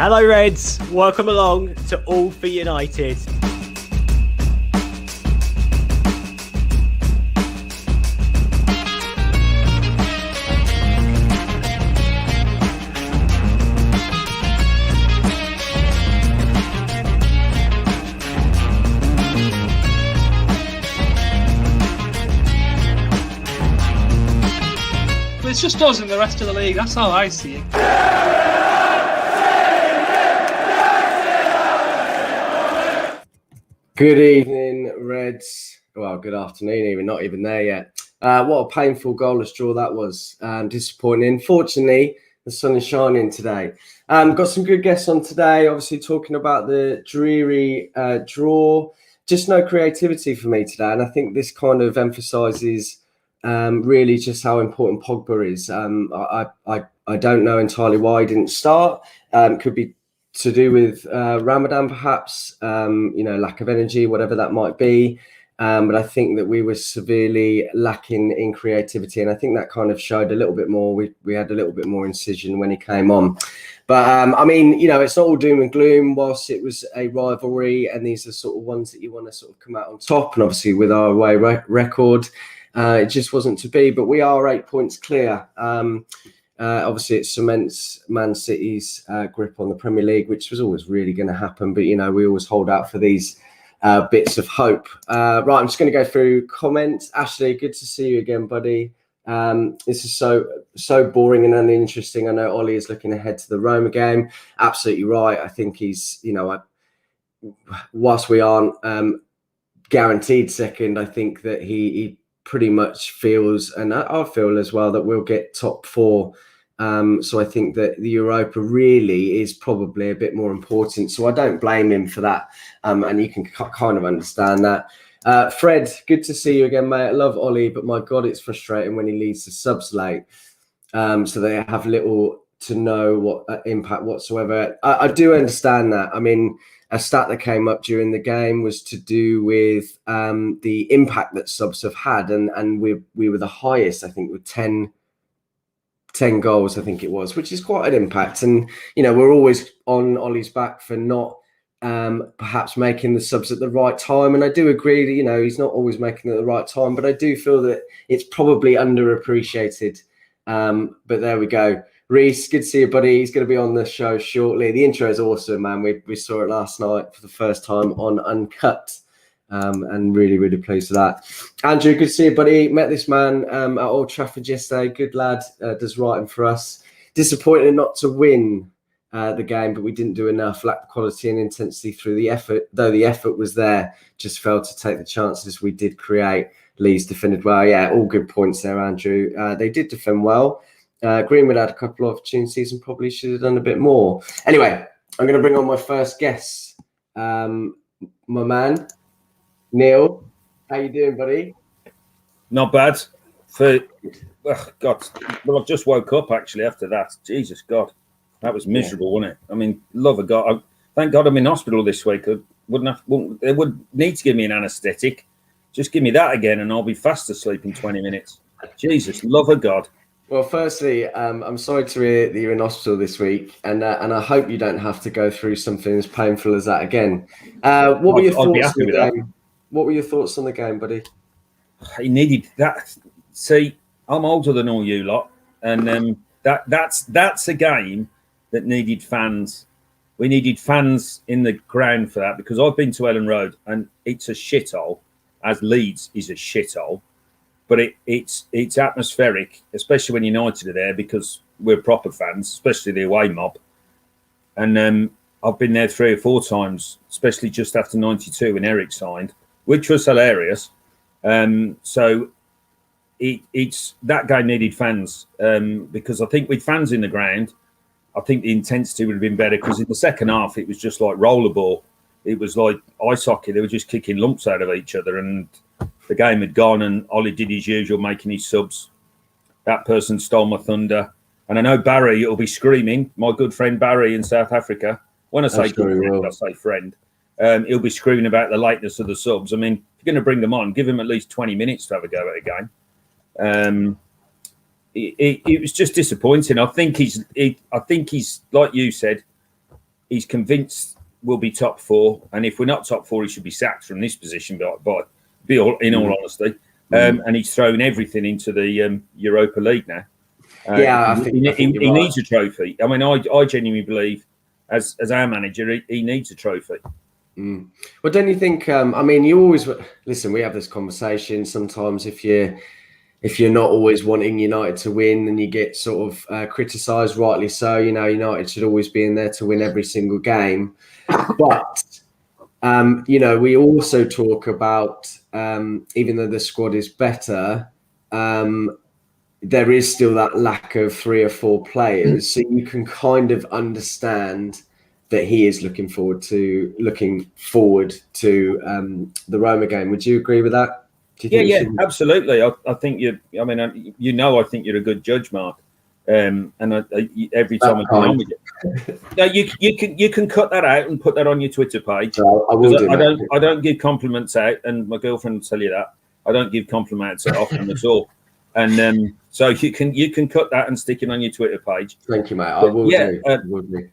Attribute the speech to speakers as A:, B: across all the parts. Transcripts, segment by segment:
A: Hello Reds, welcome along to All for United.
B: It's just us and the rest of the league, that's how I see it.
C: Good evening, Reds. Well, good afternoon, even not even there yet. What a painful goalless draw that was. Disappointing. Fortunately, the sun is shining today. Got some good guests on today. Obviously, talking about the dreary draw. Just no creativity for me today, and I think this kind of emphasises really just how important Pogba is. I don't know entirely why he didn't start. Could be to do with Ramadan, perhaps, lack of energy, whatever that might be. But I think that we were severely lacking in creativity. And I think that kind of showed a little bit more. We had a little bit more incision when he came on. But, it's not all doom and gloom. Whilst it was a rivalry, and these are sort of ones that you want to sort of come out on top. And obviously with our away record, it just wasn't to be. But we are 8 points clear. Obviously, it cements Man City's grip on the Premier League, which was always really going to happen. But, we always hold out for these bits of hope. Right, I'm just going to go through comments. Ashley, good to see you again, buddy. This is so boring and uninteresting. I know Ollie is looking ahead to the Roma game. Absolutely right. I think he's, whilst we aren't guaranteed second, I think that he pretty much feels, and I feel as well, that we'll get top four. So I think that the Europa really is probably a bit more important. So I don't blame him for that. And you can kind of understand that. Fred, good to see you again, mate. I love Ollie, but my God, it's frustrating when he leads the subs late. So they have little to no what impact whatsoever. I do understand that. I mean, a stat that came up during the game was to do with the impact that subs have had. And we were the highest, I think, with 10 goals, I think it was, which is quite an impact. And, we're always on Ollie's back for not perhaps making the subs at the right time. And I do agree that, he's not always making it at the right time, but I do feel that it's probably underappreciated. But there we go. Reese, good to see you, buddy. He's going to be on the show shortly. The intro is awesome, man. We saw it last night for the first time on Uncut. And really, really pleased with that. Andrew, good to see you, buddy. Met this man at Old Trafford yesterday. Good lad, does writing for us. Disappointed not to win the game, but we didn't do enough. Lacked quality and intensity through the effort, though the effort was there. Just failed to take the chances we did create. Leeds defended well. Yeah, all good points there, Andrew. They did defend well. Greenwood had a couple of opportunities and probably should have done a bit more. Anyway, I'm going to bring on my first guest, my man, Neil. How you doing, buddy?
D: Not bad. God, well, I've just woke up actually after that. Jesus God, that was miserable, wasn't it? I mean, love of God. Thank God I'm in hospital this week. They would need to give me an anaesthetic. Just give me that again, and I'll be fast asleep in 20 minutes. Jesus, love of God.
C: Well, firstly, I'm sorry to hear that you're in hospital this week, and I hope you don't have to go through something as painful as that again. What were your thoughts on the game? What were your thoughts on the game, buddy?
D: He needed that. See, I'm older than all you lot, and that's a game that needed fans. We needed fans in the ground for that, because I've been to Ellen Road and it's a shithole, as Leeds is a shithole. But it's atmospheric, especially when United are there, because we're proper fans, especially the away mob. And I've been there 3 or 4 times, especially just after 92 when Eric signed, which was hilarious. So it's that game needed fans, because I think with fans in the ground, I think the intensity would have been better, because in the second half, it was just like rollerball. It was like ice hockey. They were just kicking lumps out of each other, and the game had gone, and Ollie did his usual, making his subs. That person stole my thunder. And I know Barry will be screaming, my good friend Barry in South Africa. When I say good friend, I say friend. He'll be screaming about the lateness of the subs. I mean, if you're going to bring them on, give him at least 20 minutes to have a go at a game. It was just disappointing. I think he's like you said, he's convinced we'll be top 4, and if we're not top 4, he should be sacked from this position. In all honesty, and he's thrown everything into the Europa League now.
C: I think
D: he needs a trophy. I mean, I genuinely believe, as our manager, he needs a trophy.
C: Well, don't you think? I mean, you always listen. We have this conversation sometimes. If you're not always wanting United to win, and you get sort of criticised, rightly so. You know, United should always be in there to win every single game. But you know, we also talk about even though the squad is better, there is still that lack of 3 or 4 players. So you can kind of understand that he is looking forward to the Roma game. Would you agree with that?
D: Yeah, absolutely. I think I think you're a good judge, Mark. And every time I come on with you, no, you can cut that out and put that on your Twitter page.
C: I will
D: I don't give compliments out, and my girlfriend will tell you that I don't give compliments out often at all. And so you can cut that and stick it on your Twitter page.
C: Thank you, mate. I will do.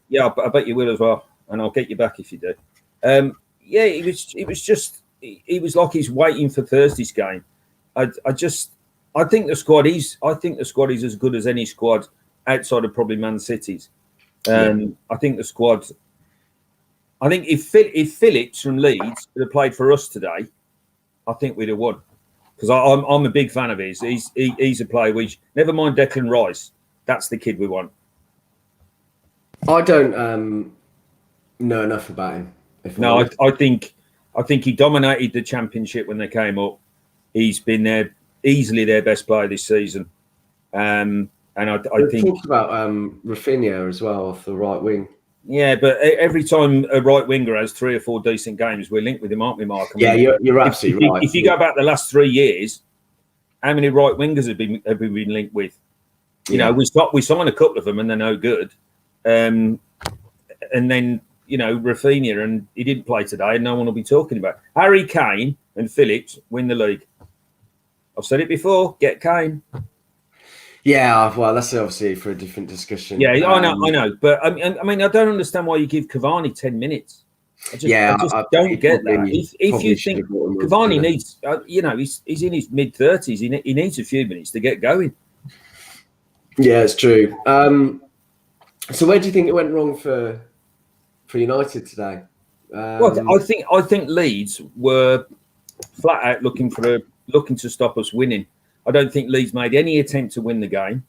D: Yeah, I bet you will as well, and I'll get you back if you do. It was like he's waiting for Thursday's game. I think the squad is as good as any squad outside of probably Man City's. I think the squad. I think if Phillips from Leeds had played for us today, I think we'd have won. Because I'm a big fan of his. He's a player. Never mind Declan Rice. That's the kid we want.
C: I don't know enough about him.
D: I think he dominated the Championship when they came up. He's been easily their best player this season. And I think
C: talked about Rafinha as well off the right wing.
D: Yeah, but every time a right winger has 3 or 4 decent games, we're linked with him, aren't we, Mark?
C: You're absolutely right.
D: If you go back the last 3 years, how many right wingers have we been linked with? You know, we signed a couple of them and they're no good. And then, you know, Rafinha, and he didn't play today, and no one will be talking about it. Harry Kane and Phillips win the league. I've said it before. Get Kane.
C: Yeah, well, that's obviously for a different discussion.
D: Yeah, I know. But I mean, I don't understand why you give Cavani 10 minutes. I just don't get that. If you think Cavani needs, he's in his mid-30s. He needs a few minutes to get going.
C: Yeah, it's true. So where do you think it went wrong for United today?
D: Well, I think Leeds were flat out looking to stop us winning. I don't think Leeds made any attempt to win the game.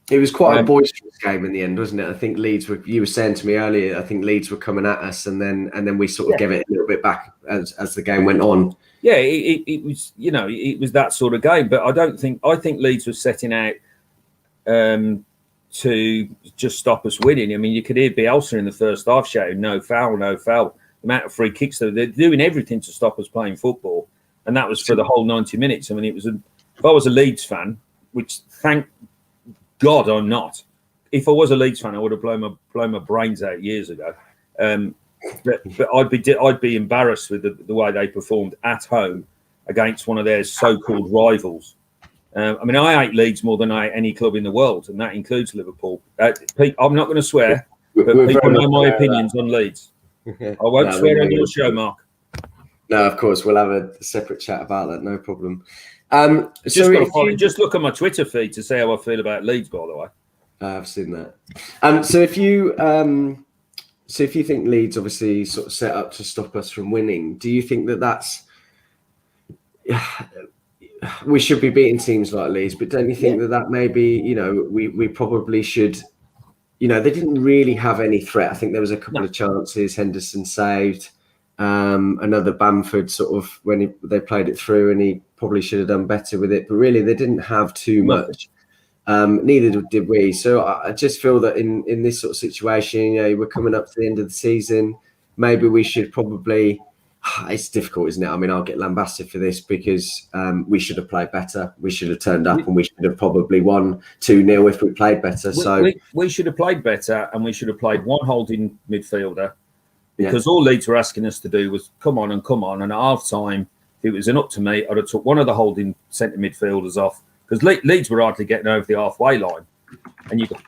C: It was quite a boisterous game in the end, wasn't it? I think Leeds were. You were saying to me earlier, I think Leeds were coming at us, and then we sort of gave it a little bit back as the game went on.
D: Yeah, it was. You know, it was that sort of game. But I think Leeds was setting out to just stop us winning. I mean, you could hear Bielsa in the first half shouting, "No foul, no foul." The amount of free kicks they're doing everything to stop us playing football, and that was for the whole 90 minutes. I mean, it was if I was a Leeds fan, which thank God I'm not. If I was a Leeds fan, I would have blown my brains out years ago. But I'd be embarrassed with the way they performed at home against one of their so-called rivals. I mean, I hate Leeds more than I hate any club in the world, and that includes Liverpool. I'm not going to swear, but people know my opinions on Leeds. I won't swear on your show, Mark.
C: No, of course, we'll have a separate chat about that. No problem.
D: Just look at my Twitter feed to see how I feel about Leeds, by the way.
C: I've seen that. So if you think Leeds obviously sort of set up to stop us from winning, do you think that's we should be beating teams like Leeds? But don't you think that maybe we probably should? You know, they didn't really have any threat. I think there was a couple of chances Henderson saved. Another Bamford sort of when they played it through, and he probably should have done better with it. But really, they didn't have too much. Neither did we. So I just feel that in this sort of situation, we're coming up to the end of the season. Maybe we should probably. It's difficult, isn't it? I mean, I'll get lambasted for this because we should have played better. We should have turned up, and we should have probably won 2-0 if we played better.
D: We should have played better, and we should have played one holding midfielder. Because all Leeds were asking us to do was come on. And at half time, if it was up to me, I'd have took one of the holding centre midfielders off. Because Leeds were hardly getting over the halfway line. And you got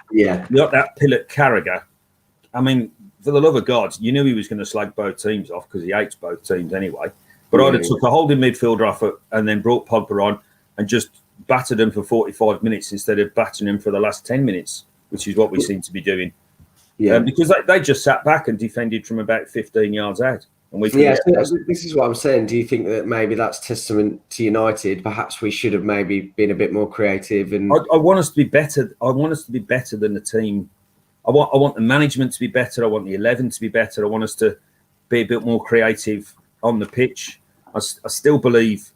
D: that Pilot Carragher. I mean, for the love of God, you knew he was going to slag both teams off because he hates both teams anyway. But I'd have took a holding midfielder off it and then brought Pogba on and just battered him for 45 minutes instead of battering him for the last 10 minutes, which is what we seem to be doing. Yeah, because they just sat back and defended from about 15 yards out. And we
C: this is what I'm saying. Do you think that maybe that's testament to United? Perhaps we should have maybe been a bit more creative. And
D: I want us to be better. I want us to be better than the team. I want the management to be better. I want the 11 to be better. I want us to be a bit more creative on the pitch. I still believe,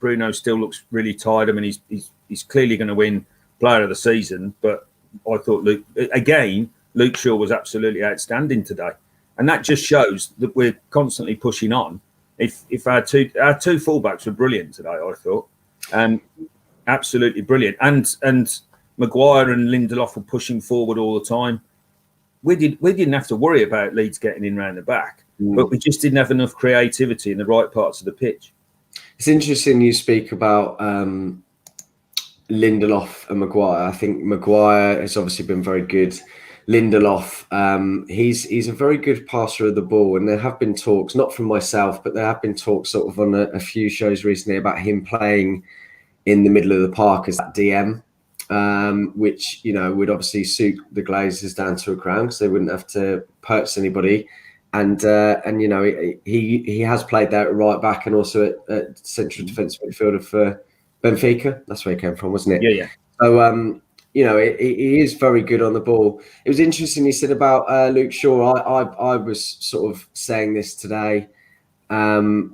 D: Bruno still looks really tired. I mean, he's clearly going to win Player of the Season, but I thought Luke Shaw was absolutely outstanding today, and that just shows that we're constantly pushing on. If our two fullbacks were brilliant today, I thought, absolutely brilliant, and Maguire and Lindelof were pushing forward all the time. We didn't have to worry about Leeds getting in round the back, but we just didn't have enough creativity in the right parts of the pitch.
C: It's interesting you speak about Lindelof and Maguire. I think Maguire has obviously been very good. Lindelof, he's a very good passer of the ball, and there have been talks, not from myself, but there have been talks sort of on a few shows recently about him playing in the middle of the park as that DM, which would obviously suit the Glazers down to a ground because they wouldn't have to purchase anybody. And he has played there at right back and also at central defensive midfielder for Benfica. That's where he came from, wasn't it?
D: Yeah.
C: So he is very good on the ball. It was interesting you said about Luke Shaw. I was sort of saying this today. No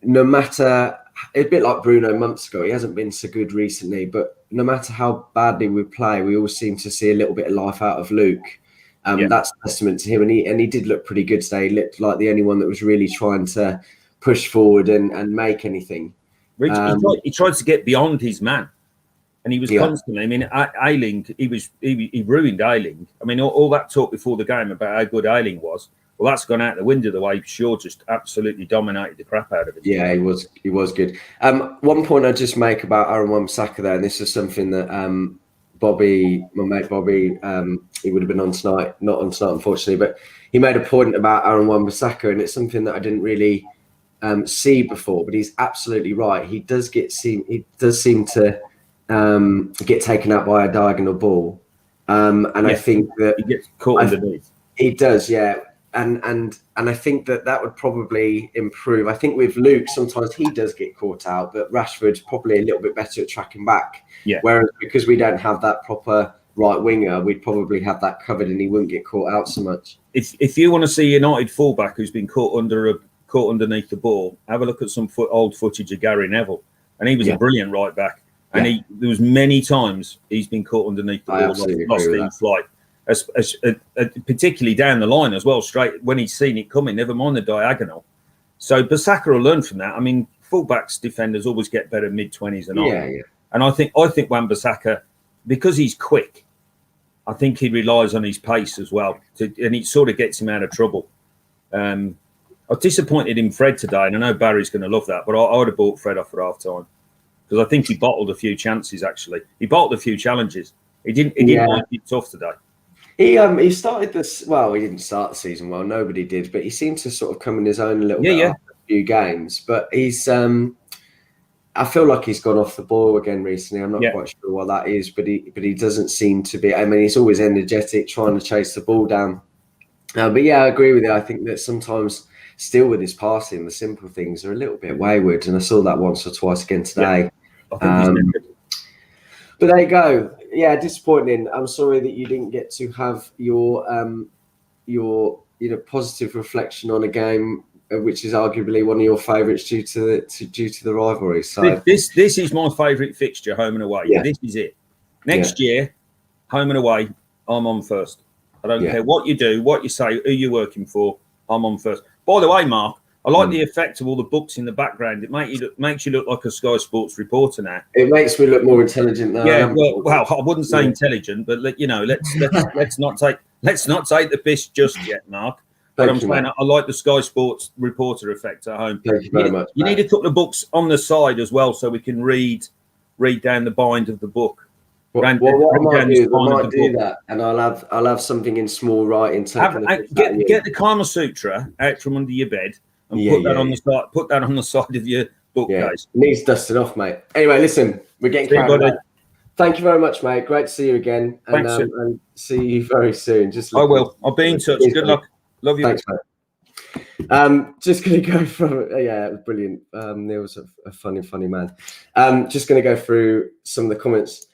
C: matter, a bit like Bruno months ago, he hasn't been so good recently, but no matter how badly we play, we always seem to see a little bit of life out of Luke. That's a testament to him, and he did look pretty good today. He looked like the only one that was really trying to push forward and make anything.
D: He tried to get beyond his man, and he was constantly. I mean, Ayling, he ruined Ayling. I mean, all that talk before the game about how good Ayling was. Well, that's gone out the window the way Shaw just absolutely dominated the crap out of it.
C: Yeah, he was good. One point I just make about Aaron Wan-Bissaka there, and this is something that my mate Bobby, he would have been on tonight, not on tonight unfortunately, but he made a point about Aaron Wan-Bissaka, and it's something that I didn't really see before, but he's absolutely right. He does seem to get taken out by a diagonal ball, and I think that
D: he gets caught underneath.
C: He does, yeah. And I think that would probably improve. I think with Luke, sometimes he does get caught out, but Rashford's probably a little bit better at tracking back.
D: Yeah.
C: Whereas because we don't have that proper right winger, we'd probably have that covered, and he wouldn't get caught out so much.
D: If you want to see United fullback who's been caught underneath the ball, have a look at some old footage of Gary Neville, and he was a brilliant right back. And there was many times he's been caught underneath the ball, lost in flight. Particularly down the line as well, straight when he's seen it coming, never mind the diagonal. So Bissaka will learn from that. I mean, fullbacks defenders always get better mid-20s and on. Yeah. And I think Wan-Bissaka, because he's quick, I think he relies on his pace as well, and it sort of gets him out of trouble. I was disappointed in Fred today, and I know Barry's going to love that, but I would have bought Fred off at half time because I think he bottled a few chances. Actually, he bottled a few challenges. He didn't like it tough today.
C: He started this. Well, he didn't start the season well. Nobody did, but he seemed to sort of come in his own a little bit after a few games. But he's. I feel like he's gone off the ball again recently. I'm not quite sure what that is, but he doesn't seem to be. I mean, he's always energetic, trying to chase the ball down. But I agree with you. I think that sometimes, still with his passing, the simple things are a little bit wayward, and I saw that once or twice again today.
D: I think
C: but there you go. Yeah, disappointing. I'm sorry that you didn't get to have your positive reflection on a game which is arguably one of your favourites due to the rivalry. So
D: this is my favourite fixture, home and away. Yeah. This is it. Next year, home and away, I'm on first. I don't care what you do, what you say, who you're working for. I'm on first. By the way, Mark, I like the effect of all the books in the background. It makes you look like a Sky Sports reporter now.
C: It makes me look more intelligent than I am.
D: Well, I wouldn't say intelligent, but let's not take the piss just yet, Mark. But I'm saying I like the Sky Sports reporter effect at home.
C: Thank you very much.
D: You need a couple of books on the side as well, so we can read down the bind of the book.
C: What I might do is I might do that, and I'll have something in small writing.
D: Get the Kama Sutra out from under your bed and put that on the side. Put that on the side of your bookcase.
C: Yeah. Needs dusting off, mate. Anyway, listen, we're getting carried away. Thank you very much, mate. Great to see you again, and see you very soon.
D: I will. I'll be in touch. Good luck. Love you.
C: Thanks, mate. Just going to go from it was brilliant. Neil's a funny man. Just going to go through some of the comments.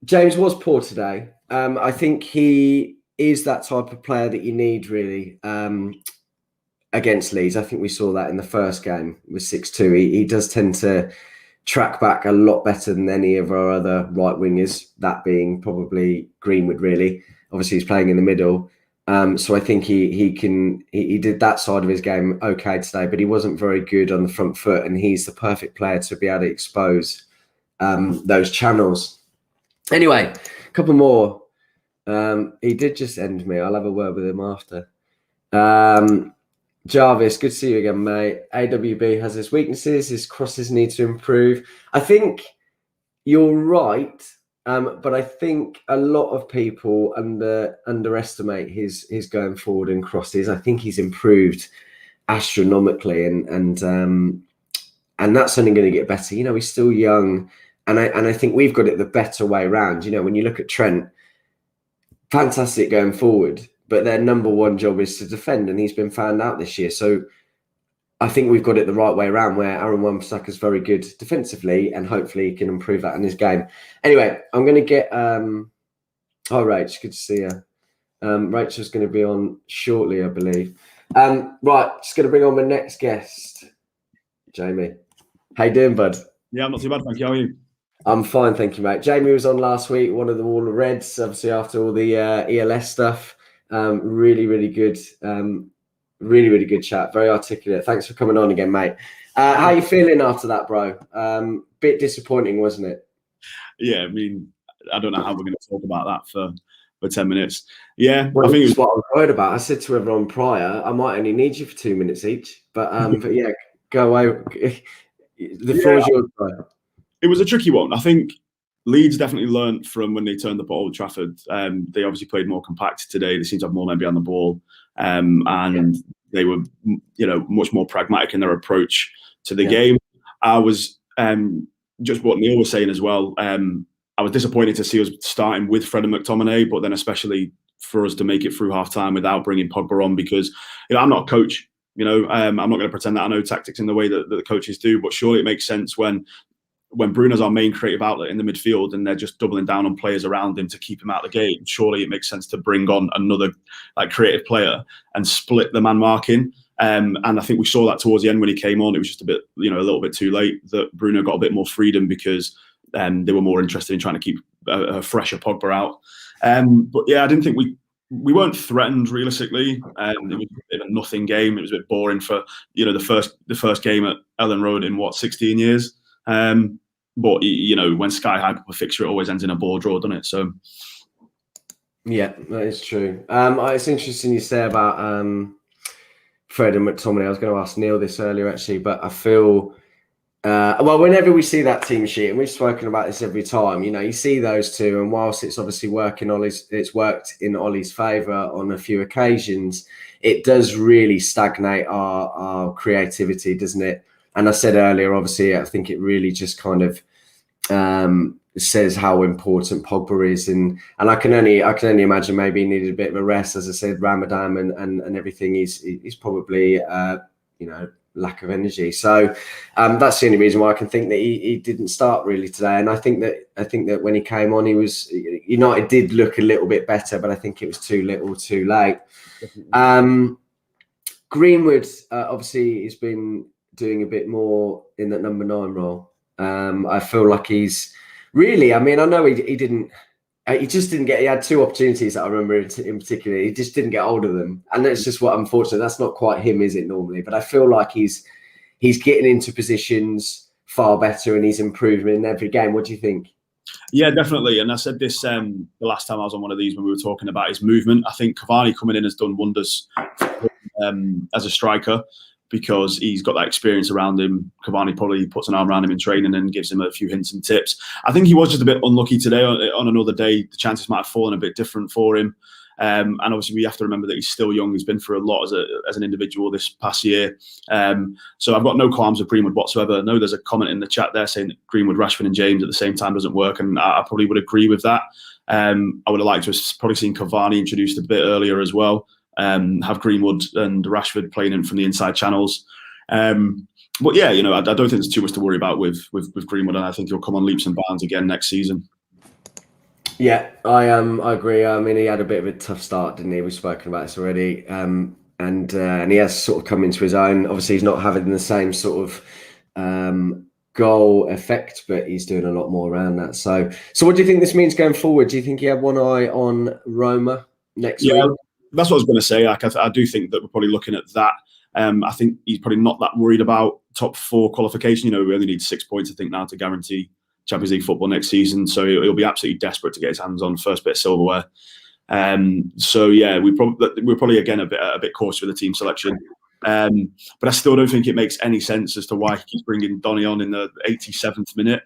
C: James was poor today. I think he is that type of player that you need really against Leeds. I think we saw that in the first game with 6-2. He does tend to track back a lot better than any of our other right wingers, that being probably Greenwood really. Obviously he's playing in the middle. So I think he did that side of his game okay today, but he wasn't very good on the front foot, and he's the perfect player to be able to expose those channels. Anyway, a couple more. He did just end me. I'll have a word with him after. Jarvis, good to see you again, mate. AWB has his weaknesses. His crosses need to improve. I think you're right, but I think a lot of people underestimate his going forward and crosses. I think he's improved astronomically, and that's only going to get better. You know, he's still young, and I think we've got it the better way around. You know, when you look at Trent, fantastic going forward, but their number one job is to defend, and he's been found out this year. So I think we've got it the right way around, where Aaron Wan-Bissaka is very good defensively, and hopefully he can improve that in his game. Anyway, I'm going to get Rach, good to see you. Rachel's going to be on shortly, I believe. Right, just going to bring on my next guest, Jamie. How you doing, bud?
E: Yeah, I'm not too bad, thank you. How are you?
C: I'm fine, thank you, mate. Jamie was on last week, one of the Wall of Reds, obviously after all the ELS stuff. Really good. Really good chat. Very articulate. Thanks for coming on again, mate. How are you feeling after that, bro? Bit disappointing, wasn't it?
E: Yeah, I mean, I don't know how we're going to talk about that for 10 minutes. Yeah,
C: well,
E: I think
C: it's what I was worried about. I said to everyone prior, I might only need you for 2 minutes each. But yeah, go away. The floor is yours, bro.
E: It was a tricky one. I think Leeds definitely learned from when they turned up at Old Trafford. They obviously played more compact today. They seemed to have more men behind the ball. And they were, much more pragmatic in their approach to the game. I was just what Neil was saying as well. I was disappointed to see us starting with Fred and McTominay, but then especially for us to make it through half time without bringing Pogba on, because I'm not a coach. I'm not going to pretend that I know tactics in the way that the coaches do, but surely it makes sense when Bruno's our main creative outlet in the midfield and they're just doubling down on players around him to keep him out of the game. Surely it makes sense to bring on another creative player and split the man marking. And I think we saw that towards the end when he came on. It was just a little bit too late that Bruno got a bit more freedom because they were more interested in trying to keep a fresher Pogba out. But yeah, I didn't think we weren't threatened realistically. It was a bit of a nothing game. It was a bit boring for the first game at Ellen Road in 16 years. But when Sky hype up a fixture, it always ends in a ball draw, doesn't it? So
C: yeah, that is true. It's interesting you say about Fred and McTominay. I was going to ask Neil this earlier actually, but I feel whenever we see that team sheet, and we've spoken about this every time, you see those two, and whilst it's obviously it's worked in Ollie's favour on a few occasions, it does really stagnate our creativity, doesn't it? And I said earlier, obviously, I think it really just kind of says how important Pogba is, and I can only imagine maybe he needed a bit of a rest. As I said, Ramadan and everything. He's probably lack of energy. So that's the only reason why I can think that he didn't start really today. And I think that when he came on, United did look a little bit better, but I think it was too little, too late. Greenwood obviously has been doing a bit more in that number 9 role. I feel like he's really, I know he didn't, he had 2 opportunities that I remember in particular. He just didn't get hold of them. And that's just what, unfortunately, that's not quite him, is it normally? But I feel like he's getting into positions far better and he's improving in every game. What do you think?
E: Yeah, definitely. And I said this the last time I was on one of these when we were talking about his movement. I think Cavani coming in has done wonders as a striker. because he's got that experience around him. Cavani probably puts an arm around him in training and gives him a few hints and tips. I think he was just a bit unlucky today. On another day, the chances might have fallen a bit different for him. And obviously, we have to remember that he's still young. He's been through a lot as an individual this past year. So I've got no qualms with Greenwood whatsoever. I know there's a comment in the chat there saying that Greenwood, Rashford and James at the same time doesn't work, and I probably would agree with that. I would have liked to have probably seen Cavani introduced a bit earlier as well. Have Greenwood and Rashford playing in from the inside channels. But yeah, I don't think there's too much to worry about with Greenwood, and I think he'll come on leaps and bounds again next season.
C: Yeah, I agree. I mean, he had a bit of a tough start, didn't he? We've spoken about this already, and he has sort of come into his own. Obviously, he's not having the same sort of goal effect, but he's doing a lot more around that. So what do you think this means going forward? Do you think he had one eye on Roma next week?
E: That's what I was going to say. I do think that we're probably looking at that. I think he's probably not that worried about top 4 qualification. We only need 6 points, I think, now to guarantee Champions League football next season. So he'll be absolutely desperate to get his hands on first bit of silverware. So yeah, we're probably again a bit cautious with the team selection. But I still don't think it makes any sense as to why he keeps bringing Donny on in the 87th minute,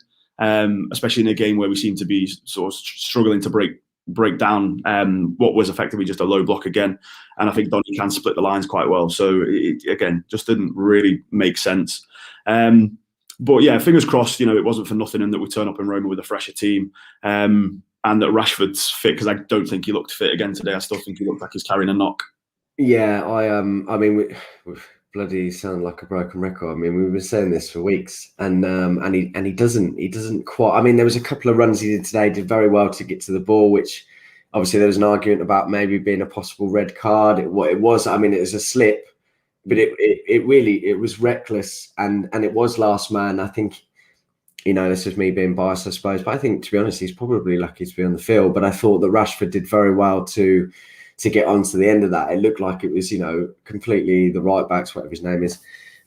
E: especially in a game where we seem to be sort of struggling to break down what was effectively just a low block again. And I think Donny can split the lines quite well. So it, again, just didn't really make sense. But yeah, fingers crossed, it wasn't for nothing and that we turn up in Roma with a fresher team. And that Rashford's fit, because I don't think he looked fit again today. I still think he looked like he's carrying a knock.
C: Yeah, I mean, we bloody sound like a broken record. I mean, we've been saying this for weeks, and he doesn't quite. I mean, there was a couple of runs he did today. Did very well to get to the ball, which obviously there was an argument about maybe being a possible red card. It was. I mean, it was a slip, but it was reckless, and it was last man. I think, this is me being biased, I suppose, but I think, to be honest, he's probably lucky to be on the field. But I thought that Rashford did very well to get onto the end of that. It looked like it was, completely the right backs, whatever his name is.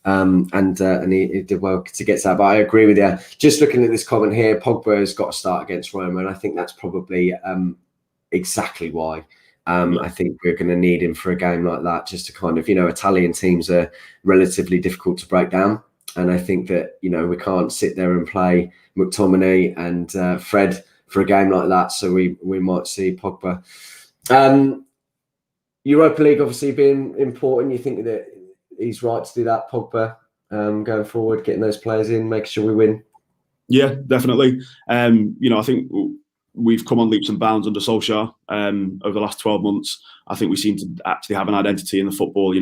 C: And he did well to get to that. But I agree with you. Just looking at this comment here, Pogba has got to start against Roma, and I think that's probably exactly why. I think we're going to need him for a game like that, just to kind of, Italian teams are relatively difficult to break down. And I think that, we can't sit there and play McTominay and Fred for a game like that. So we might see Pogba. Europa League obviously being important. You think that he's right to do that, Pogba, going forward, getting those players in, making sure we win?
E: Yeah, definitely. I think we've come on leaps and bounds under Solskjaer over the last 12 months. I think we seem to actually have an identity in the football.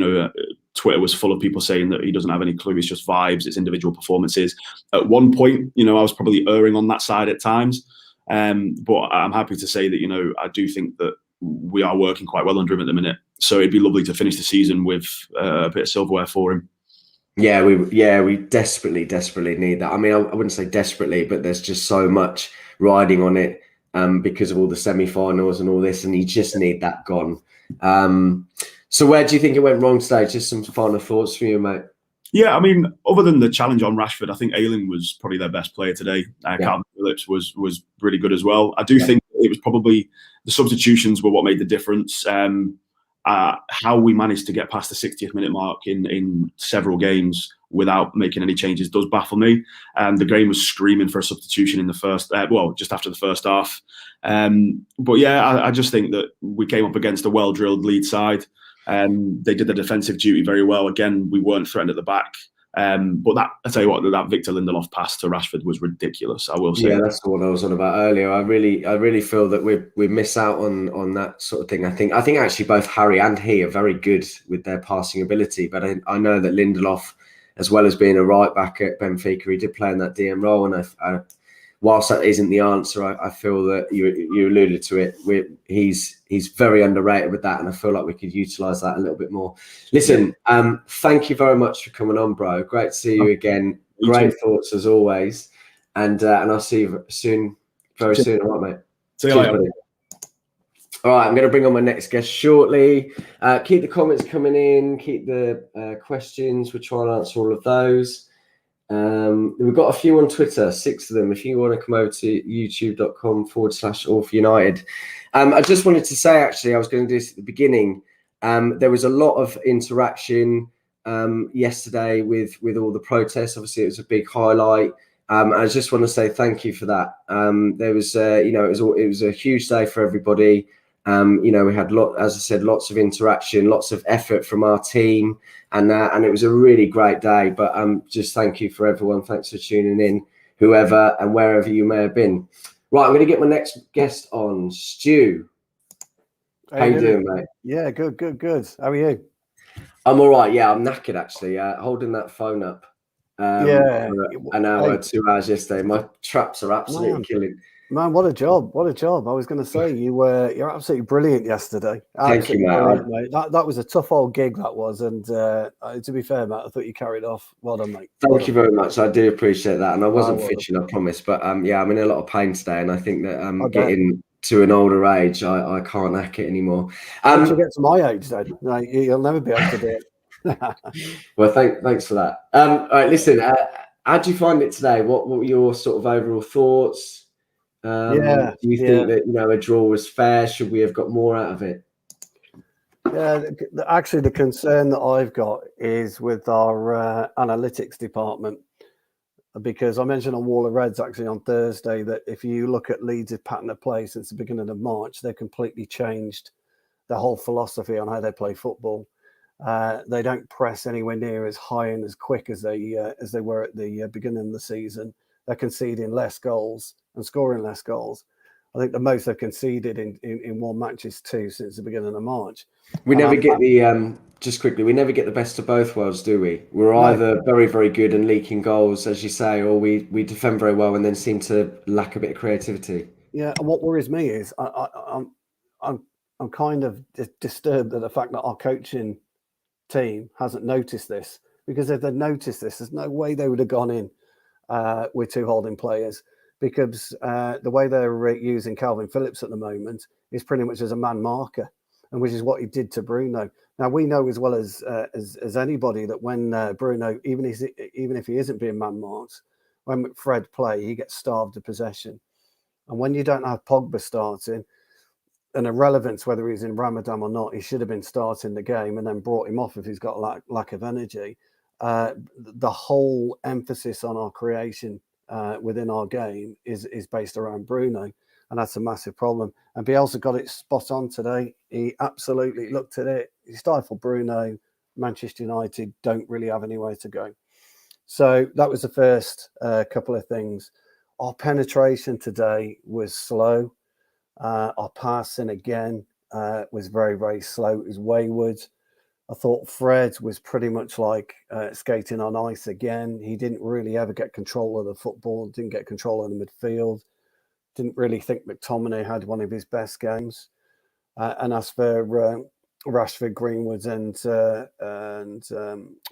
E: Twitter was full of people saying that he doesn't have any clue. It's just vibes. It's individual performances. At one point, I was probably erring on that side at times. But I'm happy to say that, I do think that we are working quite well under him at the minute. So it'd be lovely to finish the season with a bit of silverware for him.
C: Yeah, we desperately need that. I mean, I wouldn't say desperately, but there's just so much riding on it because of all the semi-finals and all this, and you just need that gone. So where do you think it went wrong today? Just some final thoughts from you, mate.
E: Yeah, I mean, other than the challenge on Rashford, I think Ayling was probably their best player today. Calvin Phillips was really good as well. I do think it was probably the substitutions were what made the difference. How we managed to get past the 60th minute mark in several games without making any changes does baffle me. The game was screaming for a substitution in the first, just after the first half. But yeah, I just think that we came up against a well-drilled Leeds side. They did the defensive duty very well. Again, we weren't threatened at the back. But I tell you what, that Victor Lindelof pass to Rashford was ridiculous, I will say.
C: Yeah, that's the one I was on about earlier. I really feel that we miss out on that sort of thing. I think actually both Harry and he are very good with their passing ability, but I know that Lindelof, as well as being a right back at Benfica, he did play in that DM role, and whilst that isn't the answer, I feel that you alluded to it. He's very underrated with that, and I feel like we could utilise that a little bit more. Listen, thank you very much for coming on, bro. Great to see you again. Great thoughts as always, and I'll see you soon, very soon. All right, mate.
E: See you later.
C: All right, I'm going to bring on my next guest shortly. Keep the comments coming in. Keep the questions. We'll try and answer all of those. We've got a few on Twitter, 6 of them. If you want to come over to youtube.com/AllForUnited. I just wanted to say, actually, I was going to do this at the beginning. There was a lot of interaction yesterday with all the protests. Obviously, it was a big highlight. I just want to say thank you for that. There was, it was a huge day for everybody. We had as I said, lots of interaction, lots of effort from our team, and it was a really great day. But just thank you for everyone. Thanks for tuning in, whoever and wherever you may have been. Right, I'm going to get my next guest on. Stu, how you doing, mate?
F: Yeah, good. How are you?
C: I'm all right. Yeah, I'm knackered actually. Holding that phone up for an hour, 2 hours yesterday. My traps are absolutely killing.
F: Man, what a job! What a job! I was going to say you're absolutely brilliant yesterday.
C: Thank you,
F: mate. That was a tough old gig, that was. And to be fair, Matt, I thought you carried off. Well done, mate.
C: Thank you very much. I do appreciate that. And I wasn't fishing, I promise. But yeah, I'm in a lot of pain today, and I think that getting to an older age, I can't hack it anymore.
F: Once you get to my age, then you'll never be able to do it.
C: Well, thanks for that. All right, listen. How do you find it today? What were your sort of overall thoughts? Do you think that a draw was fair? Should we have got more out of it?
F: Yeah, actually, the concern that I've got is with our analytics department, because I mentioned on Wall of Reds actually on Thursday that if you look at Leeds' pattern of play since the beginning of March, they've completely changed their whole philosophy on how they play football. They don't press anywhere near as high and as quick as they were at the beginning of the season. They're conceding less goals and scoring less goals. I think the most they've conceded in one match is 2 since the beginning of March.
C: We never get we never get the best of both worlds, do we? We're either very, very good and leaking goals, as you say, or we defend very well and then seem to lack a bit of creativity.
F: Yeah, and what worries me is I'm kind of disturbed at the fact that our coaching team hasn't noticed this, because if they'd noticed this, there's no way they would have gone in with 2 holding players, because the way they're using Calvin Phillips at the moment is pretty much as a man marker, and which is what he did to Bruno. Now we know as well as anybody that when Bruno, even if he isn't being man marked, when Fred play, he gets starved of possession, and when you don't have Pogba starting, an irrelevance whether he's in Ramadan or not, he should have been starting the game and then brought him off if he's got lack of energy. The whole emphasis on our creation within our game is based around Bruno, and that's a massive problem. And Bielsa got it spot on today. He absolutely looked at it. He stifled Bruno. Manchester United don't really have anywhere to go. So that was the first couple of things. Our penetration today was slow. Our passing again was very, very slow. It was wayward. I thought Fred was pretty much like skating on ice again. He didn't really ever get control of the football, didn't get control of the midfield. Didn't really think McTominay had one of his best games. And as for Rashford, Greenwood and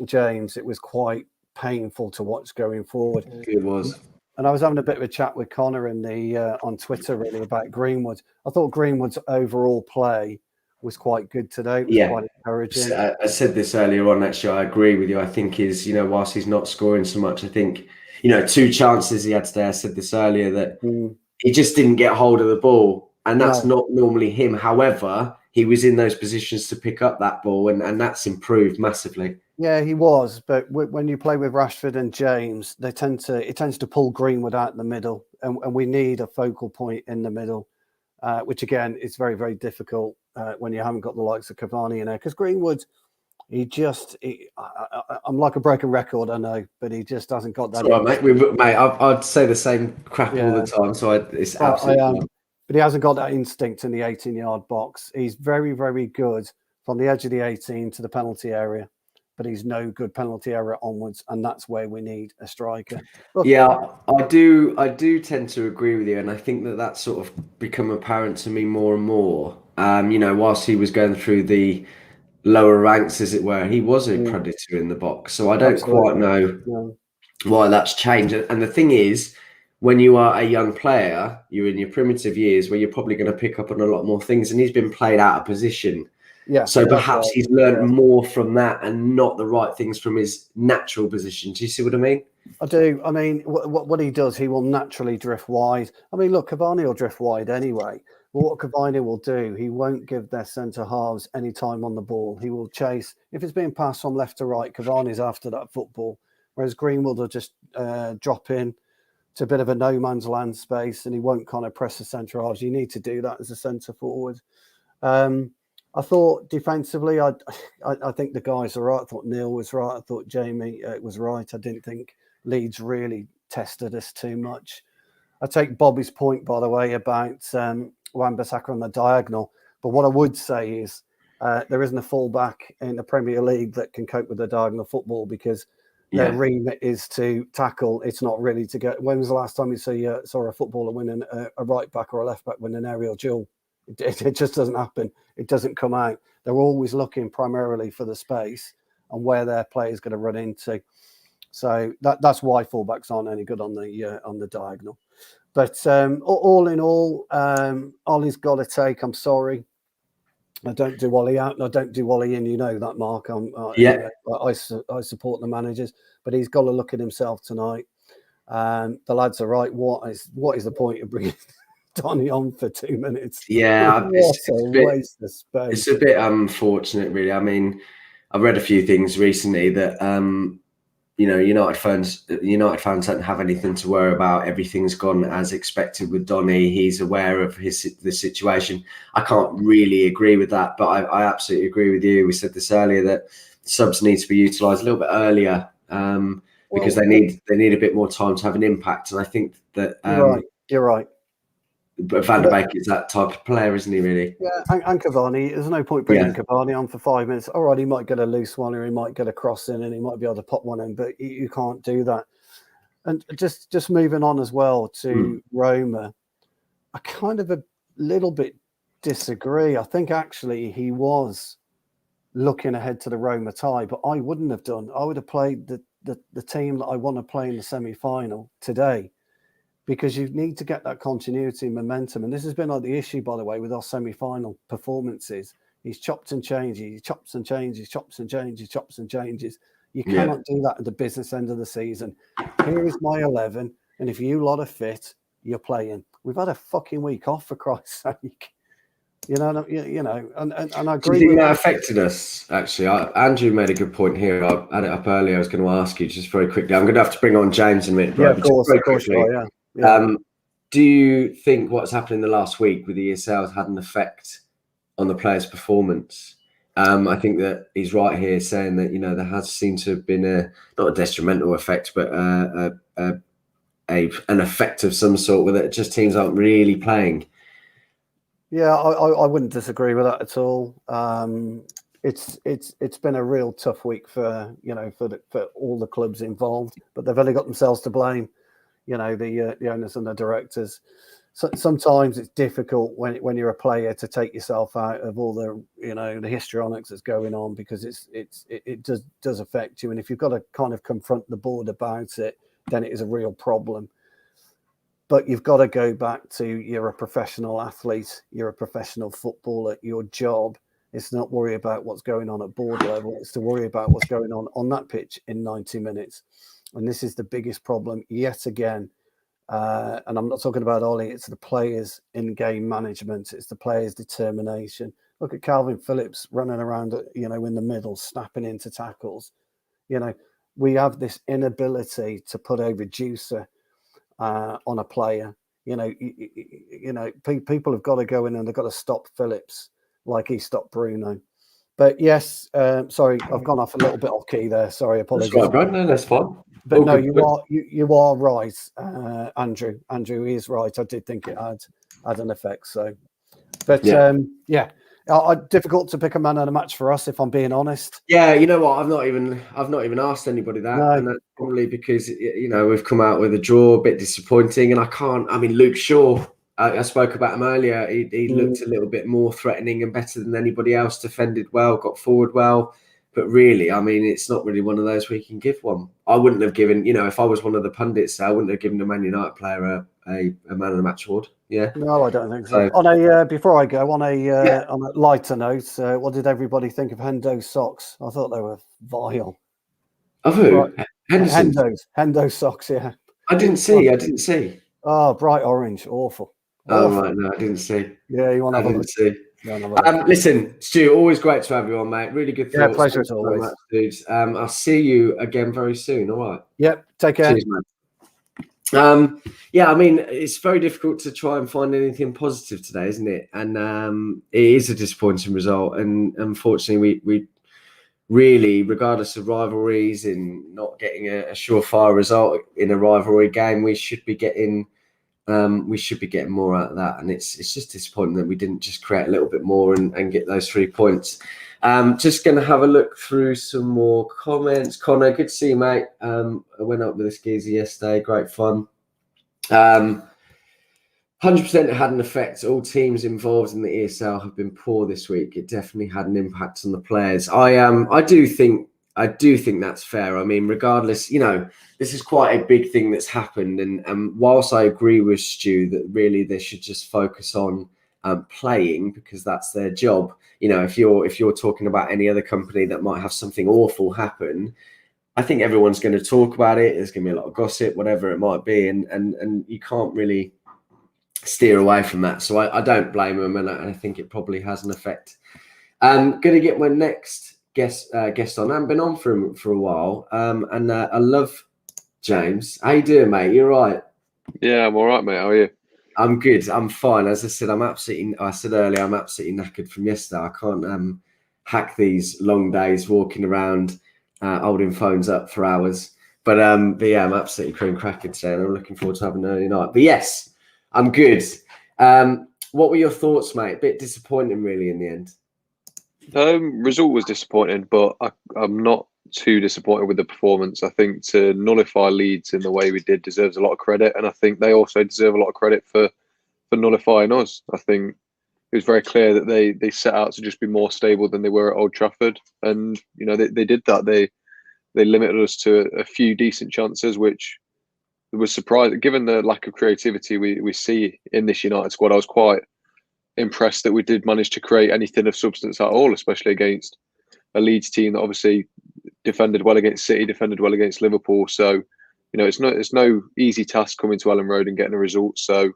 F: James, it was quite painful to watch going forward.
C: It was.
F: And I was having a bit of a chat with Connor on Twitter really about Greenwood. I thought Greenwood's overall play was quite good today. It was quite encouraging.
C: I said this earlier on, actually. I agree with you. I think whilst he's not scoring so much, I think, 2 chances he had today. I said this earlier that he just didn't get hold of the ball. And that's not normally him. However, he was in those positions to pick up that ball, and that's improved massively.
F: Yeah, he was. But when you play with Rashford and James, it tends to pull Greenwood out in the middle. And we need a focal point in the middle, which, again, is very, very difficult when you haven't got the likes of Cavani in there. Because Greenwood, I'm like a broken record, I know, but he just hasn't got that.
C: All right, mate. I'd say the same crap all the time. So it's absolutely
F: but he hasn't got that instinct in the 18-yard box. He's very, very good from the edge of the 18 to the penalty area, but he's no good penalty area onwards, and that's where we need a striker.
C: Yeah, I do tend to agree with you, and I think that's sort of become apparent to me more and more. Whilst he was going through the lower ranks, as it were, he was a predator in the box. So I don't quite know why that's changed. And the thing is, when you are a young player, you're in your primitive years where you're probably going to pick up on a lot more things. And he's been played out of position
F: Yeah.
C: So
F: that's
C: perhaps
F: right.
C: he's learned more from that and not the right things from his natural position. Do you see what I mean?
F: I do. I mean, what he does, he will naturally drift wide. I mean, look, Cavani will drift wide anyway. But what Cavani will do, he won't give their centre halves any time on the ball. He will chase. If it's being passed from left to right, Cavani's after that football. Whereas Greenwood will just drop in to a bit of a no man's land space, and he won't kind of press the centre halves. You need to do that as a centre forward. I thought defensively, I think the guys are right. I thought Neil was right. I thought Jamie was right. I didn't think Leeds really tested us too much. I take Bobby's point, by the way, about Wan-Bissaka on the diagonal. But what I would say is there isn't a fullback in the Premier League that can cope with the diagonal football, because their remit is to tackle. It's not really to get. When was the last time you saw a footballer winning a right back or a left back win an aerial duel? It just doesn't happen. It doesn't come out. They're always looking primarily for the space and where their play is going to run into. So that's why fullbacks aren't any good on the diagonal. But all in all, Ollie's got a take. I'm sorry. I don't do Ollie out and I don't do Ollie in. You know that, Mark. I support the managers, but he's got to look at himself tonight. The lads are right. What is the point of bringing Donny on for 2 minutes?
C: Yeah,
F: it's a waste of space.
C: It's a bit unfortunate, really. I mean, I've read a few things recently that United fans don't have anything to worry about. Everything's gone as expected with Donny. He's aware of the situation. I can't really agree with that, but I absolutely agree with you. We said this earlier that subs need to be utilised a little bit earlier because they need a bit more time to have an impact. And I think that
F: you're right.
C: But Van der Beek is that type of player, isn't he, really?
F: Yeah, and Cavani, there's no point bringing Cavani on for 5 minutes. All right, he might get a loose one or he might get a cross in and he might be able to pop one in, but you can't do that. And just moving on as well to Roma, I kind of a little bit disagree. I think actually he was looking ahead to the Roma tie, but I wouldn't have done. I would have played the team that I want to play in the semi-final today, because you need to get that continuity and momentum. And this has been like the issue, by the way, with our semi-final performances. He's chopped and changed. He chops and changes, chops and changes, chops and changes. You cannot do that at the business end of the season. Here is my 11, and if you lot are fit, you're playing. We've had a fucking week off, for Christ's sake. And I agree.
C: Do you think that affected us? Actually, Andrew made a good point here. I had it up earlier. I was going to ask you just very quickly. I'm going to have to bring on James in a minute.
F: Yeah, of course.
C: Do you think what's happened in the last week with the ESL has had an effect on the players' performance? I think that he's right here saying that there has seemed to have been not a detrimental effect, but an effect of some sort with it. Just teams aren't really playing.
F: Yeah, I wouldn't disagree with that at all. It's been a real tough week for all the clubs involved, but they've only got themselves to blame. The owners and the directors. So sometimes it's difficult when you're a player to take yourself out of all the the histrionics that's going on, because it does affect you, and if you've got to kind of confront the board about it, then it is a real problem. But you've got to go back to, you're a professional athlete, you're a professional footballer. Your job is to not worry about what's going on at board level. It's to worry about what's going on that pitch in 90 minutes. And this is the biggest problem yet again. And I'm not talking about Ollie. It's the players' in-game management. It's the players' determination. Look at Calvin Phillips running around, in the middle, snapping into tackles. We have this inability to put a reducer on a player. People have got to go in and they've got to stop Phillips like he stopped Bruno. But yes, sorry, I've gone off a little bit off key there. Sorry, apologies.
C: That's right, Brad. No, that's fine.
F: But no, you are right, Andrew. Andrew is right. I did think it had an effect. So, but difficult to pick a man of the match for us, if I'm being honest.
C: Yeah, you know what? I've not even asked anybody that, and that's probably because we've come out with a draw, a bit disappointing, and I can't. I mean, Luke Shaw. I spoke about him earlier. He looked a little bit more threatening and better than anybody else. Defended well, got forward well. But really, I mean, it's not really one of those where you can give one. I wouldn't have given, if I was one of the pundits, I wouldn't have given a Man United player a man of the match award. Yeah.
F: No, I don't think so. On a before I go on a lighter note, what did everybody think of Hendo's socks? I thought they were vile.
C: Of who?
F: Right.
C: Henderson's?
F: Hendo's socks. Yeah.
C: I didn't see.
F: Oh, bright orange, awful.
C: Oh right, no, I didn't see.
F: Yeah, you want to have a look?
C: See. Listen, Stu, always great to have you on, mate. Really good thoughts.
F: Yeah, pleasure as always.
C: Much, dude. I'll see you again very soon. All right.
F: Yep. Take care.
C: Cheers, man. Yeah, I mean, it's very difficult to try and find anything positive today, isn't it? And it is a disappointing result. And unfortunately, we really, regardless of rivalries and not getting a surefire result in a rivalry game, we should be getting more out of that. And it's just disappointing that we didn't just create a little bit more and get those 3 points. Just going to have a look through some more comments. Connor, good to see you, mate. I went up with a skeezer yesterday. Great fun. 100% had an effect. All teams involved in the ESL have been poor this week. It definitely had an impact on the players. I do think that's fair. I mean, regardless, this is quite a big thing that's happened. And whilst I agree with Stu that really they should just focus on playing because that's their job. If you're talking about any other company that might have something awful happen, I think everyone's going to talk about it. There's going to be a lot of gossip, whatever it might be, and you can't really steer away from that. So I don't blame them, and I think it probably has an effect. I'm going to get my next guest on. I haven't been on for a while, and I love James. How you doing, mate? You're right.
G: Yeah, I'm all right, mate. How are you?
C: I'm good. I'm fine. As I said, I said earlier, I'm absolutely knackered from yesterday. I can't hack these long days walking around, holding phones up for hours. But yeah, I'm absolutely cream cracking today, and I'm looking forward to having an early night. But yes, I'm good. What were your thoughts, mate? A bit disappointing, really, in the end.
G: Result was disappointing, but I'm not too disappointed with the performance. I think to nullify Leeds in the way we did deserves a lot of credit, and I think they also deserve a lot of credit for nullifying us. I think it was very clear that they set out to just be more stable than they were at Old Trafford, and they did that. They limited us to a few decent chances, which was surprising given the lack of creativity we see in this United squad. I was quite impressed that we did manage to create anything of substance at all, especially against a Leeds team that obviously defended well against City, defended well against Liverpool. So, it's no easy task coming to Ellen Road and getting a result. So,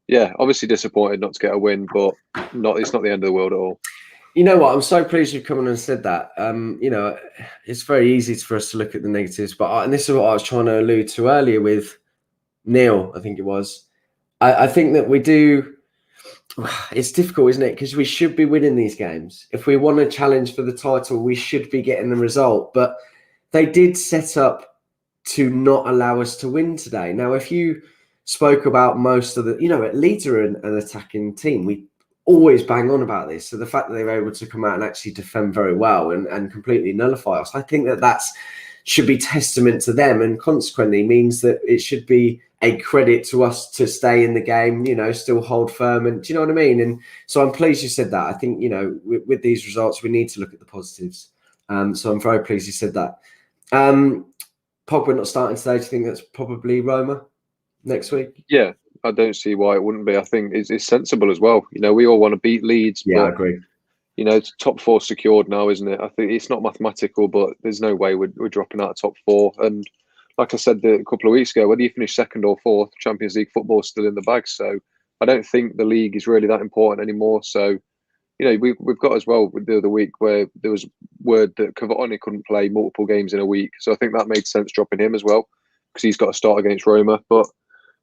G: yeah, obviously disappointed not to get a win, but it's not the end of the world at all.
C: You know what? I'm so pleased you've come on and said that. It's very easy for us to look at the negatives, and this is what I was trying to allude to earlier with Neil, I think it was. I think that we do. It's difficult, isn't it? Because we should be winning these games. If we want to challenge for the title, we should be getting the result. But they did set up to not allow us to win today. Now, if you spoke about most of the, Leeds are an attacking team. We always bang on about this. So the fact that they were able to come out and actually defend very well and completely nullify us, I think that should be testament to them, and consequently means that it should be a credit to us to stay in the game, still hold firm. And do you know what I mean? And so I'm pleased you said that. I think, with these results, we need to look at the positives. So I'm very pleased you said that. Pogba not starting today. Do you think that's probably Roma next week?
G: Yeah, I don't see why it wouldn't be. I think it's sensible as well. We all want to beat Leeds.
C: Yeah,
G: but,
C: I agree.
G: It's top four secured now, isn't it? I think it's not mathematical, but there's no way we're dropping out of top four. And like I said a couple of weeks ago, whether you finish second or fourth, Champions League football is still in the bag. So I don't think the league is really that important anymore. So, we've got as well with the other week where there was word that Cavani couldn't play multiple games in a week. So I think that made sense dropping him as well because he's got to start against Roma. But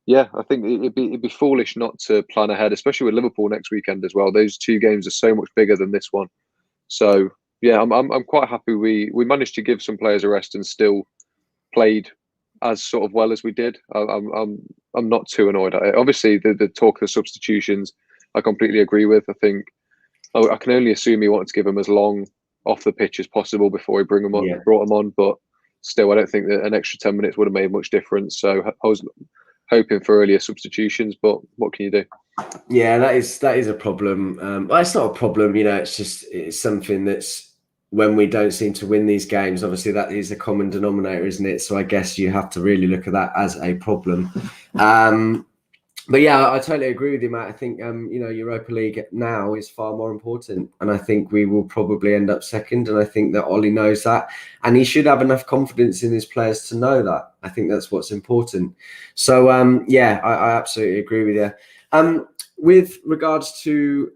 G: yeah, I think it'd be foolish not to plan ahead, especially with Liverpool next weekend as well. Those two games are so much bigger than this one. So yeah, I'm quite happy we managed to give some players a rest and still played as sort of well as we did. I'm not too annoyed at it. Obviously, the talk of the substitutions, I completely agree with. I think I can only assume he wanted to give them as long off the pitch as possible before he brought them on. But still, I don't think that an extra 10 minutes would have made much difference. So I was hoping for earlier substitutions, but what can you do?
C: Yeah, that is a problem. Well, it's not a problem, it's something that's, when we don't seem to win these games, obviously that is a common denominator, isn't it? So I guess you have to really look at that as a problem. But yeah, I totally agree with you, Matt. I think Europa League now is far more important, and I think we will probably end up second. And I think that Ollie knows that, and he should have enough confidence in his players to know that. I think that's what's important. So yeah, I absolutely agree with you. With regards to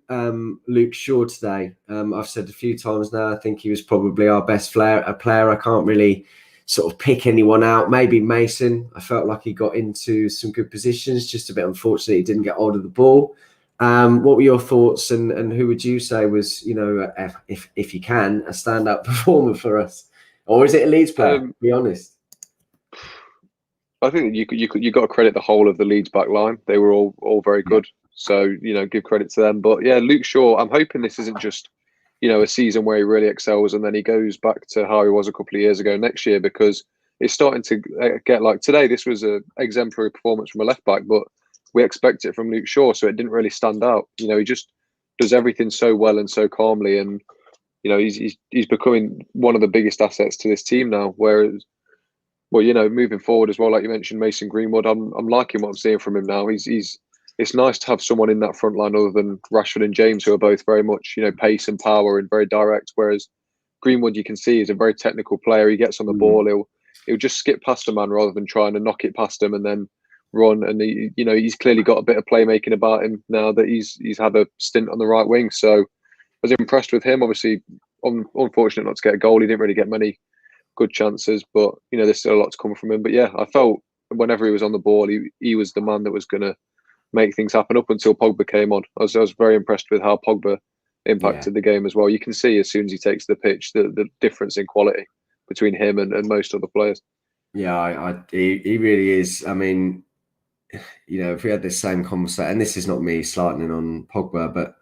C: Luke Shaw today, I've said a few times now, I think he was probably our best player. I can't really sort of pick anyone out. Maybe Mason. I felt like he got into some good positions, just a bit unfortunate he didn't get hold of the ball. What were your thoughts, and who would you say was, if you can, a standout performer for us? Or is it a Leeds player, to be honest?
G: I think you got to credit the whole of the Leeds back line. They were all very good. So, give credit to them. But yeah, Luke Shaw, I'm hoping this isn't just, a season where he really excels and then he goes back to how he was a couple of years ago next year, because it's starting to get like today. This was an exemplary performance from a left back, but we expect it from Luke Shaw, so it didn't really stand out. He just does everything so well and so calmly, and he's becoming one of the biggest assets to this team now. Whereas, well, moving forward as well, like you mentioned, Mason Greenwood, I'm liking what I'm seeing from him now. It's nice to have someone in that front line other than Rashford and James, who are both very much, pace and power and very direct. Whereas Greenwood, you can see, is a very technical player. He gets on the ball, he'll just skip past a man rather than trying to knock it past him and then run. And he's clearly got a bit of playmaking about him now that he's had a stint on the right wing. So I was impressed with him. Obviously, unfortunate not to get a goal. He didn't really get many good chances, but there's still a lot to come from him. But yeah, I felt whenever he was on the ball, he was the man that was going to make things happen up until Pogba came on. I was very impressed with how Pogba impacted the game as well. You can see as soon as he takes the pitch the difference in quality between him and most other players.
C: Yeah, he really is. I mean, if we had this same conversation, and this is not me slanting on Pogba, but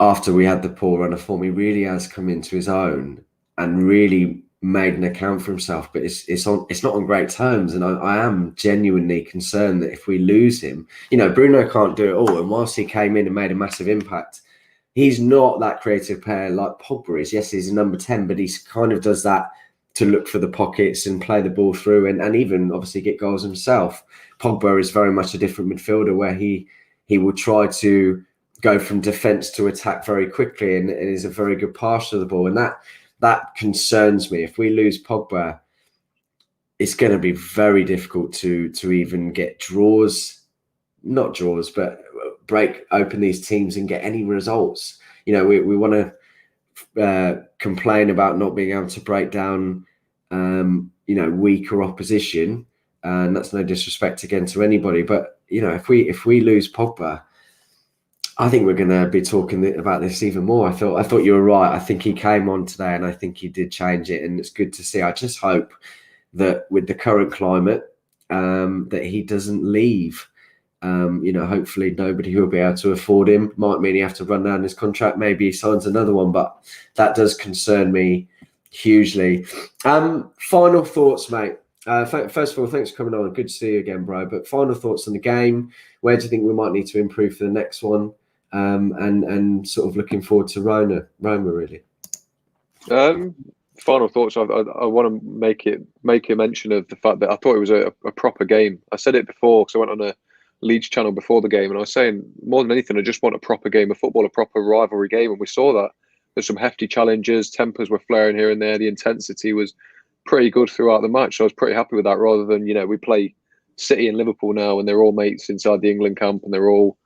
C: after we had the poor run of form, he really has come into his own and really made an account for himself. But it's not on great terms, and I am genuinely concerned that if we lose him, Bruno can't do it all. And whilst he came in and made a massive impact, he's not that creative player like Pogba is. Yes, he's a number 10, but he kind of does that to look for the pockets and play the ball through and even obviously get goals himself. Pogba is very much a different midfielder where he will try to go from defence to attack very quickly and is a very good passer of the ball. And that concerns me. If we lose Pogba, it's going to be very difficult to even get not draws, but break open these teams and get any results. We want to complain about not being able to break down, weaker opposition, and that's no disrespect again to anybody. But if we lose Pogba, I think we're going to be talking about this even more. I thought you were right. I think he came on today, and I think he did change it, and it's good to see. I just hope that with the current climate, that he doesn't leave. Hopefully nobody will be able to afford him. Might mean he have to run down his contract. Maybe he signs another one, but that does concern me hugely. Final thoughts, mate. First of all, thanks for coming on. Good to see you again, bro. But final thoughts on the game. Where do you think we might need to improve for the next one? And sort of looking forward to Roma really.
G: Final thoughts. I want to make a mention of the fact that I thought it was a proper game. I said it before because I went on a Leeds channel before the game, and I was saying more than anything, I just want a proper game of football, a proper rivalry game, and we saw that. There's some hefty challenges, tempers were flaring here and there. The intensity was pretty good throughout the match. So I was pretty happy with that. Rather than we play City and Liverpool now, and they're all mates inside the England camp, and they're all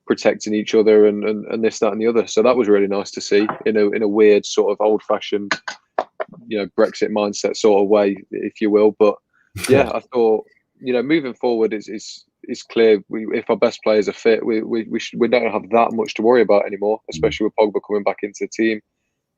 G: protecting each other and this, that, and the other. So that was really nice to see in a weird sort of old-fashioned, Brexit mindset sort of way, if you will. But yeah, I thought moving forward it's clear if our best players are fit, we don't have that much to worry about anymore, especially with Pogba coming back into the team.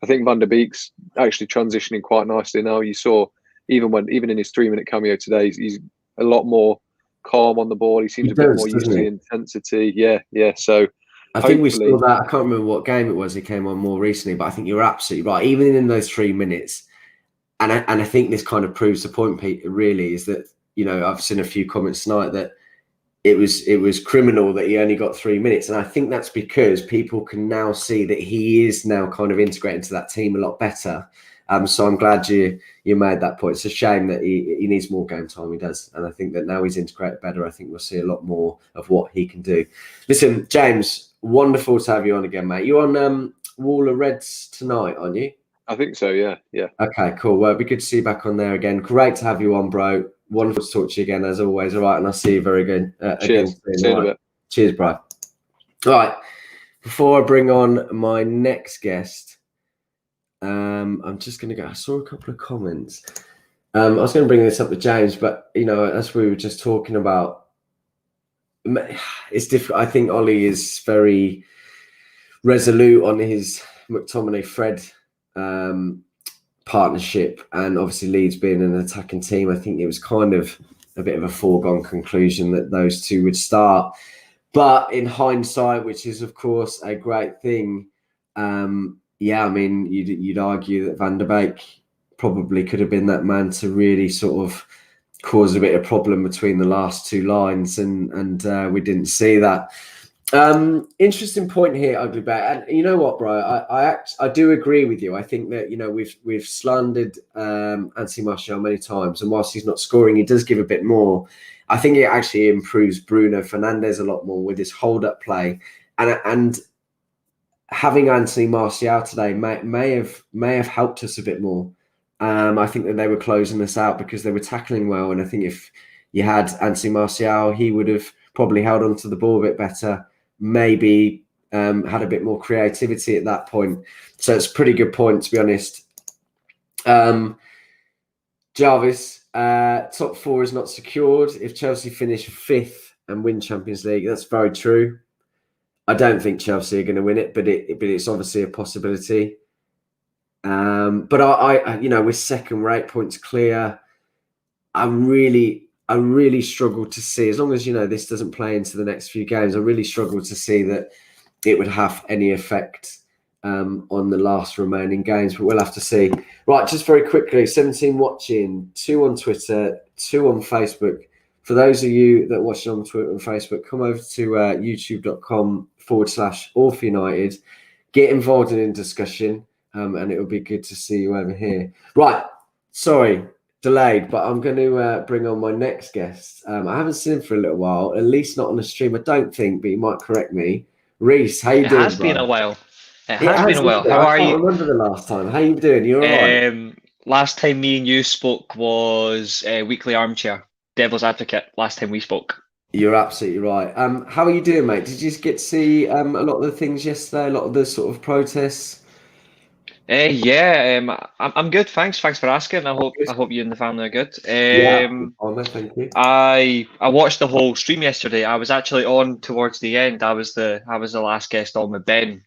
G: I think Van der Beek's actually transitioning quite nicely now. You saw even in his 3-minute cameo today, he's a lot more calm on the ball. He seems a bit more used to the intensity. Yeah. So
C: I think we saw that. I can't remember what game it was. He came on more recently, but I think you're absolutely right. Even in those 3 minutes, and I think this kind of proves the point, Pete. Really, is that I've seen a few comments tonight that it was criminal that he only got 3 minutes, and I think that's because people can now see that he is now kind of integrating into that team a lot better. So I'm glad you made that point. It's a shame that he needs more game time. He does, and I think that now he's integrated better, I think we'll see a lot more of what he can do. Listen, James, wonderful to have you on again, mate. You on Wall of Reds tonight, aren't you?
G: I think so. Yeah.
C: Okay, cool. Well, it'd be good to see you back on there again. Great to have you on, bro. Wonderful to talk to you again, as always. All right, and I'll see you very good.
G: Cheers.
C: Again soon.
G: See you in a bit.
C: Cheers, bro. All right. Before I bring on my next guest, I'm just going to go. I saw a couple of comments. I was going to bring this up with James, but as we were just talking about, it's difficult. I think Ollie is very resolute on his McTominay-Fred partnership, and obviously Leeds being an attacking team, I think it was kind of a bit of a foregone conclusion that those two would start. But in hindsight, which is of course a great thing, I mean, you'd argue that Van der Beek probably could have been that man to really sort of cause a bit of problem between the last two lines, and we didn't see that. Interesting point here, Ugly Bear. And you know what, bro? I do agree with you. I think that we've slandered Anthony Martial many times, and whilst he's not scoring, he does give a bit more. I think it actually improves Bruno Fernandes a lot more with his hold-up play, and having Anthony Martial today may have helped us a bit more. I think that they were closing us out because they were tackling well, and I think if you had Anthony Martial, he would have probably held onto the ball a bit better. Maybe had a bit more creativity at that point. So it's a pretty good point, to be honest. Jarvis, top four is not secured. If Chelsea finish fifth and win Champions League, that's very true. I don't think Chelsea are going to win it, but it's obviously a possibility. But I with second rate points clear, I really struggle to see, as long as this doesn't play into the next few games, I really struggle to see that it would have any effect on the last remaining games, but we'll have to see. Right, just very quickly, 17 watching, 2 on Twitter, 2 on Facebook. For those of you that watch it on Twitter and Facebook, come over to youtube.com/AllForUnited, get involved in discussion, and it will be good to see you over here. Right, sorry, delayed, but I'm going to bring on my next guest. I haven't seen him for a little while, at least not on the stream, I don't think, but you might correct me. Reese, how you doing?
H: It has been a while.
C: It has been a while. How are you? I can't remember the last time. How you doing? You all right?
H: Last time me and you spoke was Weekly Armchair, Devil's Advocate, last time we spoke.
C: You're absolutely right. How are you doing, mate? Did you get to see a lot of the things yesterday, a lot of the sort of protests?
H: I'm good. Thanks for asking. I hope you and the family are good.
C: Thank you.
H: I watched the whole stream yesterday. I was actually on towards the end. I was the last guest on with Ben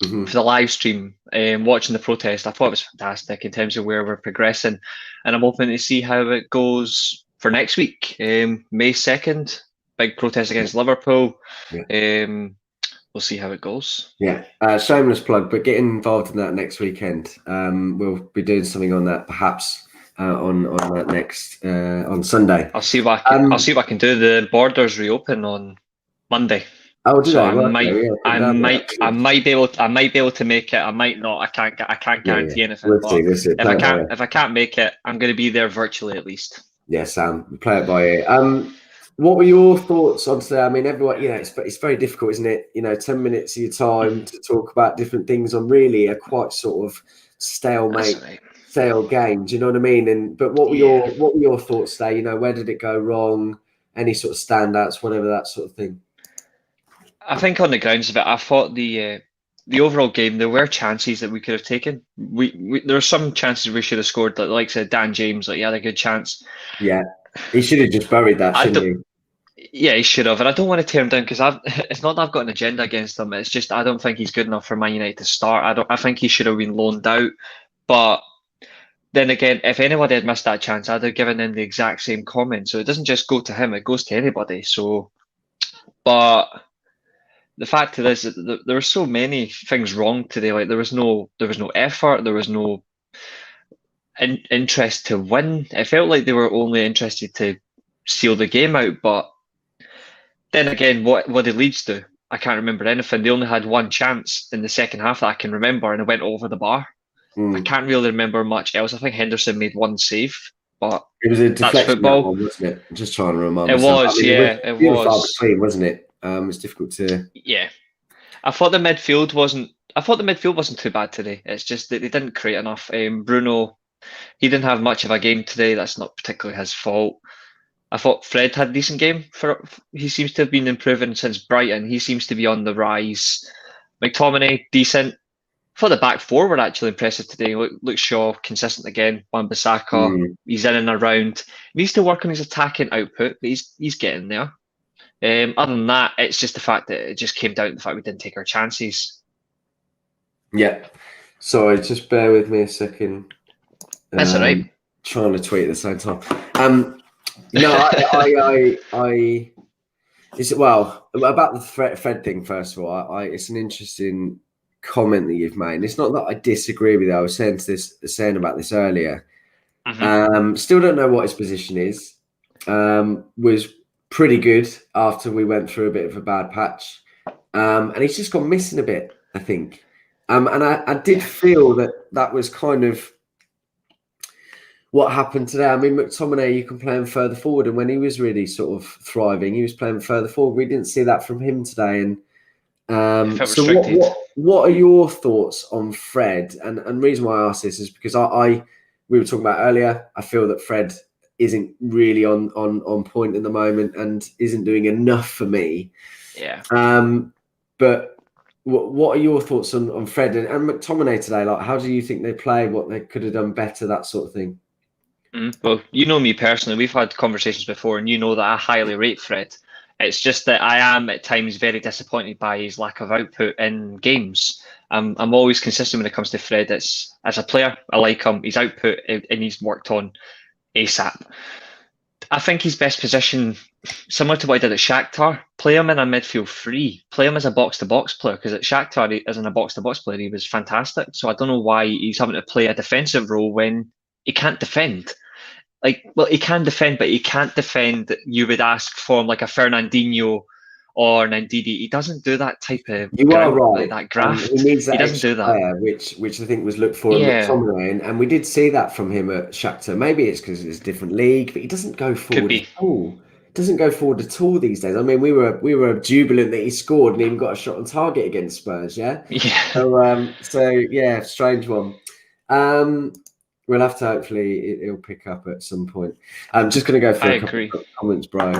H: for the live stream, watching the protest. I thought it was fantastic in terms of where we're progressing, and I'm hoping to see how it goes for next week. May 2nd, big protest against Liverpool.
C: Yeah.
H: We'll see how it goes.
C: Yeah, shameless plug, but get involved in that next weekend. We'll be doing something on that, perhaps on that next on Sunday.
H: I'll see what I can do. The borders reopen on Monday.
C: Oh, do
H: so I might be able to make it. I might not. I can't guarantee anything. If I can't make it, I'm going to be there virtually at least.
C: Yeah, Sam, play it by ear. What were your thoughts on today? I mean, everyone, it's very difficult, isn't it? 10 minutes of your time to talk about different things on really a quite sort of stale game. Do you know what I mean? But what were your thoughts today? Where did it go wrong? Any sort of standouts, whatever, that sort of thing.
H: I think on the grounds of it, I thought the overall game, there were chances that we could have taken. There were some chances we should have scored. Like I said, Dan James, he had a good chance. Yeah,
C: he should have just buried that, shouldn't he?
H: Yeah, he should have, and I don't want to tear him down because it's not that I've got an agenda against him. It's just I don't think he's good enough for Man United to start. I think he should have been loaned out. But then again, if anybody had missed that chance, I'd have given them the exact same comment. So it doesn't just go to him; it goes to anybody. So, but the fact of this, there were so many things wrong today. Like there was no effort, there was no interest to win. It felt like they were only interested to seal the game out, but. Then again, what did Leeds do? I can't remember anything. They only had one chance in the second half that I can remember, and it went over the bar. I can't really remember much else. I think Henderson made one save, but
C: It was a
H: that's
C: deflection,
H: football.
C: that one, wasn't it? Just trying to remind
H: It
C: myself.
H: was, yeah, it
C: few and far
H: was.
C: between, wasn't it? It's difficult to.
H: Yeah, I thought the midfield wasn't. I thought the midfield wasn't too bad today. It's just that they didn't create enough. Bruno, he didn't have much of a game today. That's not particularly his fault. I thought Fred had a decent game. He seems to have been improving since Brighton. He seems to be on the rise. McTominay, decent. I thought the back four were actually impressive today. Luke Shaw, consistent again. Wan-Bissaka, he's in and around. He needs to work on his attacking output, but he's getting there. Other than that, it's just the fact that it just came down to the fact we didn't take our chances.
C: Yeah. Sorry, just bear with me a second.
H: That's all right.
C: Trying to tweet at the same time. No, I it's well about the Fred thing. First of all, it's an interesting comment that you've made. It's not that I disagree with you. I was saying about this earlier. Still don't know what his position is. Was pretty good after we went through a bit of a bad patch, and he's just gone missing a bit, I think. And I did feel that was kind of what happened today. I mean, McTominay, you can play him further forward, and when he was really sort of thriving, he was playing further forward. We didn't see that from him today. And so, what are your thoughts on Fred? And the reason why I ask this is because we were talking about earlier. I feel that Fred isn't really on point at the moment and isn't doing enough for me.
H: Yeah.
C: But what are your thoughts on Fred and McTominay today? Like, how do you think they play? What they could have done better? That sort of thing.
H: Well, you know me personally. We've had conversations before, and you know that I highly rate Fred. It's just that I am at times very disappointed by his lack of output in games. I'm always consistent when it comes to Fred. It's as a player, I like him. His output and he's worked on ASAP. I think his best position, similar to what he did at Shakhtar, play him in a midfield three. Play him as a box-to-box player, because at Shakhtar, as in a box-to-box player, he was fantastic. So I don't know why he's having to play a defensive role when he can't defend. He can defend, but he can't defend. You would ask for him like a Fernandinho or Ndidi. He doesn't do that type of.
C: You are right.
H: That graft.
C: He needs that.
H: He doesn't do that.
C: Player, which I think was looked for in McTominay, and we did see that from him at Shakhtar. Maybe it's because it's a different league, but he doesn't go forward at all. Doesn't go forward at all these days. I mean, we were jubilant that he scored and even got a shot on target against Spurs. Yeah.
H: Yeah.
C: So yeah, strange one. We'll have to hopefully it'll pick up at some point. I'm just going to go through a couple of comments, bro.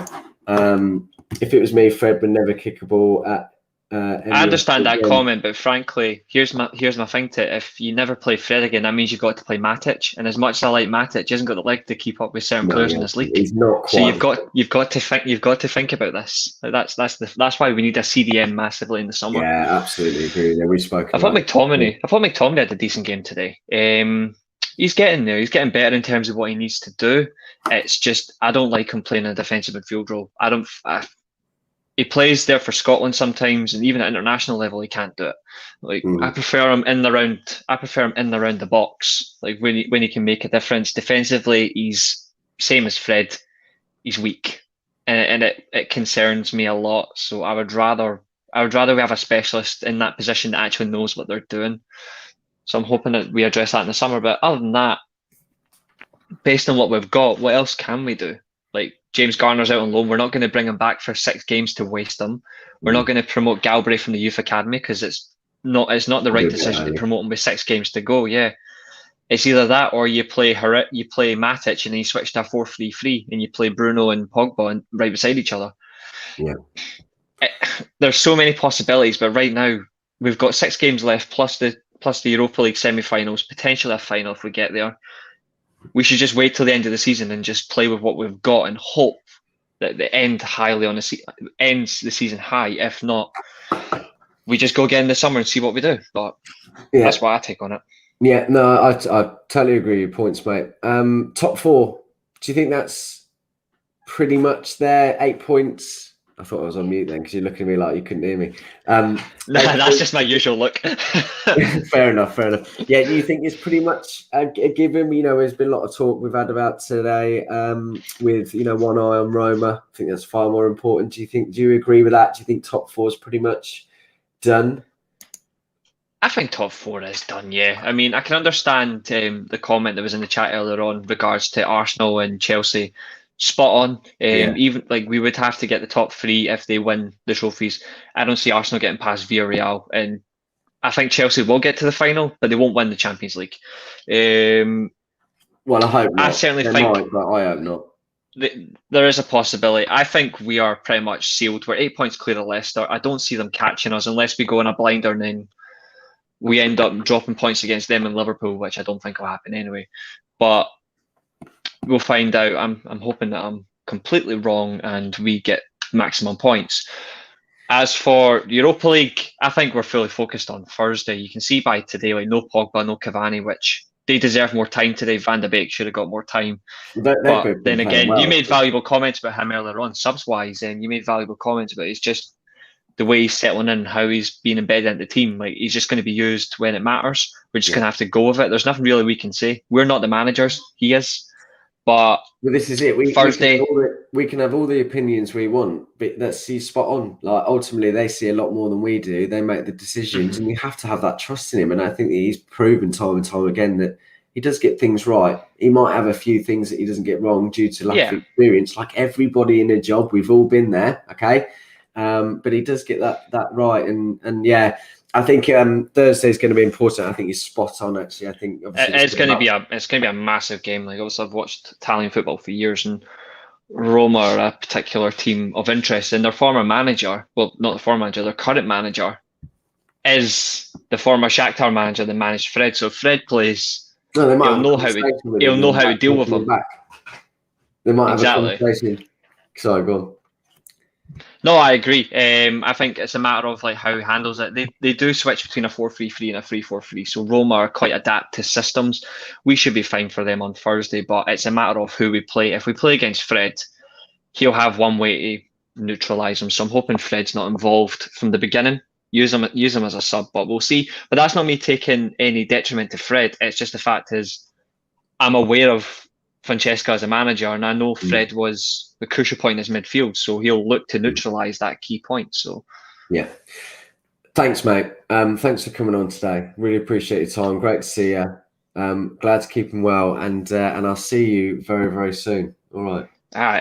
C: If it was me, Fred would never kick a ball at.
H: I understand that comment, but frankly, here's my thing to it. If you never play Fred again, that means you've got to play Matic. And as much as I like Matic, he hasn't got the leg to keep up with certain players in this league.
C: He's not quite.
H: So you've got to think about this. That's why we need a CDM massively in the summer.
C: Yeah, absolutely agree. Yeah, we spoke.
H: I thought McTominay had a decent game today. He's getting there. He's getting better in terms of what he needs to do. It's just I don't like him playing a defensive midfield role. He plays there for Scotland sometimes, and even at international level, he can't do it. I prefer him in the round. I prefer him in the round the box. Like when he can make a difference defensively. He's same as Fred. He's weak, and it concerns me a lot. So I would rather we have a specialist in that position that actually knows what they're doing. So I'm hoping that we address that in the summer. But other than that, based on what we've got, what else can we do? Like James Garner's out on loan. We're not going to bring him back for 6 games to waste him. We're not going to promote Galbraith from the youth academy because it's not the right decision to promote him with 6 games to go. Yeah, it's either that or you play Matic and then you switch to a 4-3-3 and you play Bruno and Pogba and right beside each other.
C: Yeah,
H: there's so many possibilities, but right now we've got 6 games left plus the Europa League semi-finals, potentially a final if we get there. We should just wait till the end of the season and just play with what we've got and hope that the ends the season high. If not, we just go again this summer and see what we do. But that's what I take on it.
C: Yeah, no, I totally agree with your points, mate. Top 4. Do you think that's pretty much there? 8 points. I thought I was on mute then because you're looking at me like you couldn't hear me.
H: No, that's just my usual look.
C: Fair enough. Yeah, do you think it's pretty much a given? You know, there's been a lot of talk we've had about today with, one eye on Roma. I think that's far more important. Do you agree with that? Do you think top 4 is pretty much done?
H: I think top 4 is done, yeah. I mean, I can understand the comment that was in the chat earlier on in regards to Arsenal and Chelsea. Spot on. Even like we would have to get the top 3 if they win the trophies. I don't see Arsenal getting past Villarreal, and I think Chelsea will get to the final, but they won't win the Champions League.
C: Well, I hope not.
H: I certainly
C: They
H: think
C: might, but I hope not.
H: there is a possibility. I think we are pretty much sealed. We're 8 points clear of Leicester. I don't see them catching us unless we go in a blinder and then we end up dropping points against them in Liverpool, which I don't think will happen anyway. But we'll find out. I'm hoping that I'm completely wrong and we get maximum points. As for Europa League, I think we're fully focused on Thursday. You can see by today, like no Pogba, no Cavani, which they deserve more time today. Van de Beek should have got more time. But then again, you made valuable comments about him earlier on, subs-wise, and you made valuable comments about it's just the way he's settling in, how he's being embedded into the team. Like he's just going to be used when it matters. We're just going to have to go with it. There's nothing really we can say. We're not the managers. He is. But
C: this is it. We
H: Thursday,
C: we can have all the opinions we want, but that's spot on. Like ultimately, they see a lot more than we do. They make the decisions, and we have to have that trust in him. And I think that he's proven time and time again that he does get things right. He might have a few things that he doesn't get wrong due to lack of experience. Like everybody in a job, we've all been there. Okay. But he does get that right, and yeah, I think Thursday is going to be important. I think he's spot on. Actually, I think
H: it's going to be a massive game. Like obviously, I've watched Italian football for years, and Roma are a particular team of interest. And their former manager, well, not the former manager, their current manager is the former Shakhtar manager that managed Fred. So if Fred plays, he'll know how to deal with him.
C: They might have a conversation. Sorry, go on.
H: No, I agree. I think it's a matter of like how he handles it. They do switch between a 4-3-3 and a 3-4-3. So Roma are quite adapt to systems. We should be fine for them on Thursday, but it's a matter of who we play. If we play against Fred, he'll have one way to neutralise him. So I'm hoping Fred's not involved from the beginning. Use him as a sub, but we'll see. But that's not me taking any detriment to Fred. It's just the fact is I'm aware of Francesca as a manager, and I know Fred was the crucial point in his midfield, so he'll look to neutralise that key point. So,
C: yeah, thanks, mate. Thanks for coming on today. Really appreciate your time. Great to see you. Glad to keep him well, and I'll see you very, very soon. All right.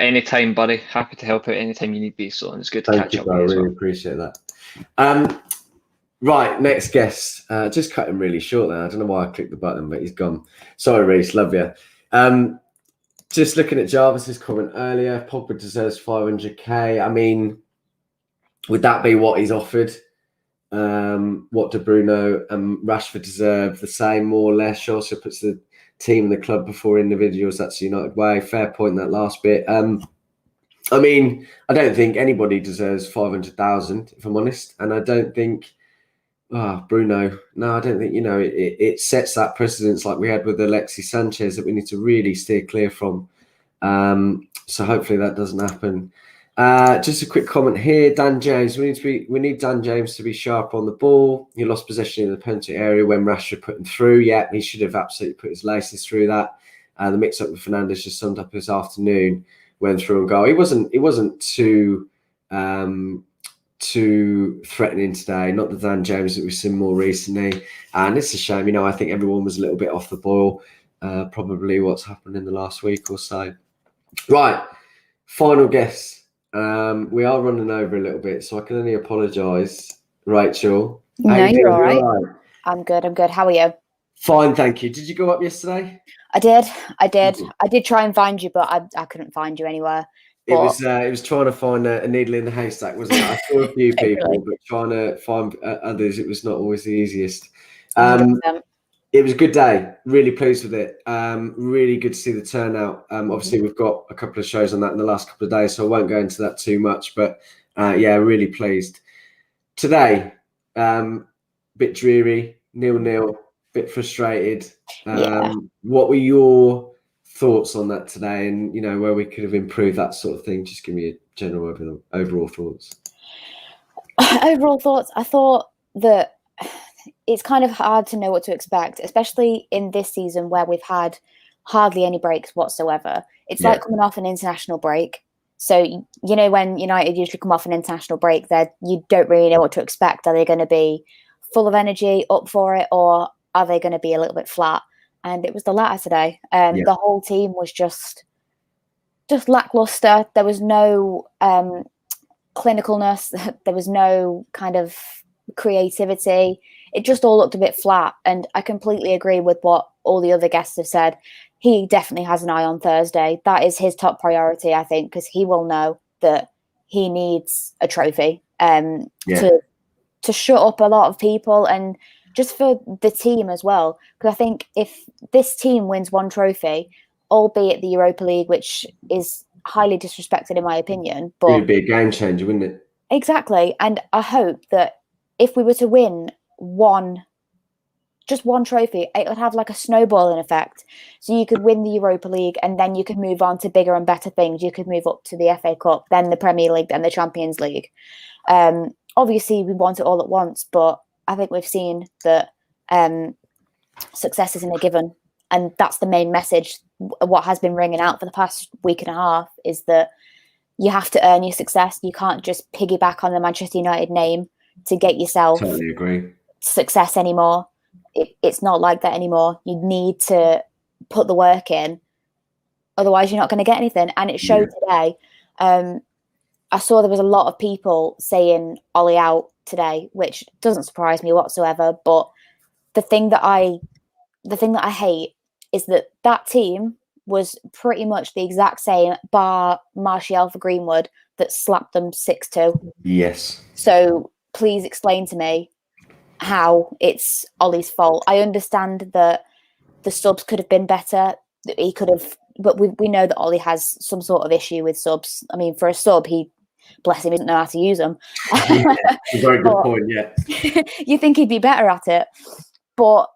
H: Anytime, buddy. Happy to help out anytime you need be. So, and it's good to catch up.
C: I really appreciate that. Right, next guest. Just cut him really short there. I don't know why I clicked the button, but he's gone. Sorry, Reece. Love you. Just looking at Jarvis's comment earlier, Pogba deserves 500k. I mean, would that be what he's offered? What do Bruno and Rashford deserve? The same, more or less. She also puts the team and the club before individuals. That's the United way. Fair point, that last bit. I mean, I don't think anybody deserves 500,000, if I'm honest. And I don't think, Bruno, no, I don't think, it sets that precedence like we had with Alexis Sanchez that we need to really steer clear from. So hopefully that doesn't happen. Just a quick comment here. Dan James, we need Dan James to be sharp on the ball. He lost possession in the penalty area when Rashford put him through. Yeah, he should have absolutely put his laces through that. The mix-up with Fernandes just summed up his afternoon. Went through and goal. He wasn't too threatening today. Not the Dan James that we've seen more recently, and it's a shame. I think everyone was a little bit off the boil. Probably what's happened in the last week or so. Right, final guess. We are running over a little bit, so I can only apologise. Rachel,
I: no, you're all right. I'm good. How are you?
C: Fine, thank you. Did you go up yesterday?
I: I did. I did try and find you, but I couldn't find you anywhere.
C: It was trying to find a needle in the haystack, wasn't it? I saw a few people, but trying to find others, it was not always the easiest. It was a good day. Really pleased with it. Really good to see the turnout. Obviously, we've got a couple of shows on that in the last couple of days, so I won't go into that too much. But yeah, really pleased. Today, bit dreary, 0-0, bit frustrated. What were your thoughts on that today, and where we could have improved, that sort of thing? Just give me a general overall thoughts.
I: Overall thoughts, I thought that it's kind of hard to know what to expect, especially in this season where we've had hardly any breaks whatsoever. It's like coming off an international break. So, when United usually come off an international break, you don't really know what to expect. Are they going to be full of energy, up for it, or are they going to be a little bit flat? And it was the latter today. The whole team was just lackluster. There was no clinicalness. There was no kind of creativity. It just all looked a bit flat. And I completely agree with what all the other guests have said. He definitely has an eye on Thursday. That is his top priority, I think, because he will know that he needs a trophy to shut up a lot of people, and just for the team as well. Because I think if this team wins one trophy, albeit the Europa League, which is highly disrespected in my opinion, but
C: it would be a game changer, wouldn't it?
I: Exactly. And I hope that if we were to win just one trophy, it would have like a snowballing effect. So you could win the Europa League and then you could move on to bigger and better things. You could move up to the FA Cup, then the Premier League, then the Champions League. Obviously, we want it all at once, but I think we've seen that success isn't a given. And that's the main message. What has been ringing out for the past week and a half is that you have to earn your success. You can't just piggyback on the Manchester United name to get yourself
C: Totally agree.
I: success anymore. It's not like that anymore. You need to put the work in. Otherwise, you're not going to get anything. And it showed today. I saw there was a lot of people saying Ollie out today, which doesn't surprise me whatsoever. But the thing that I hate is that team was pretty much the exact same, bar Martial for Greenwood that slapped them 6-2.
C: Yes.
I: So please explain to me how it's Ollie's fault. I understand that the subs could have been better. He could have, but we know that Ollie has some sort of issue with subs. I mean, for a sub, he, bless him, doesn't know how to use them.
C: Very good point, yeah.
I: You think he'd be better at it. But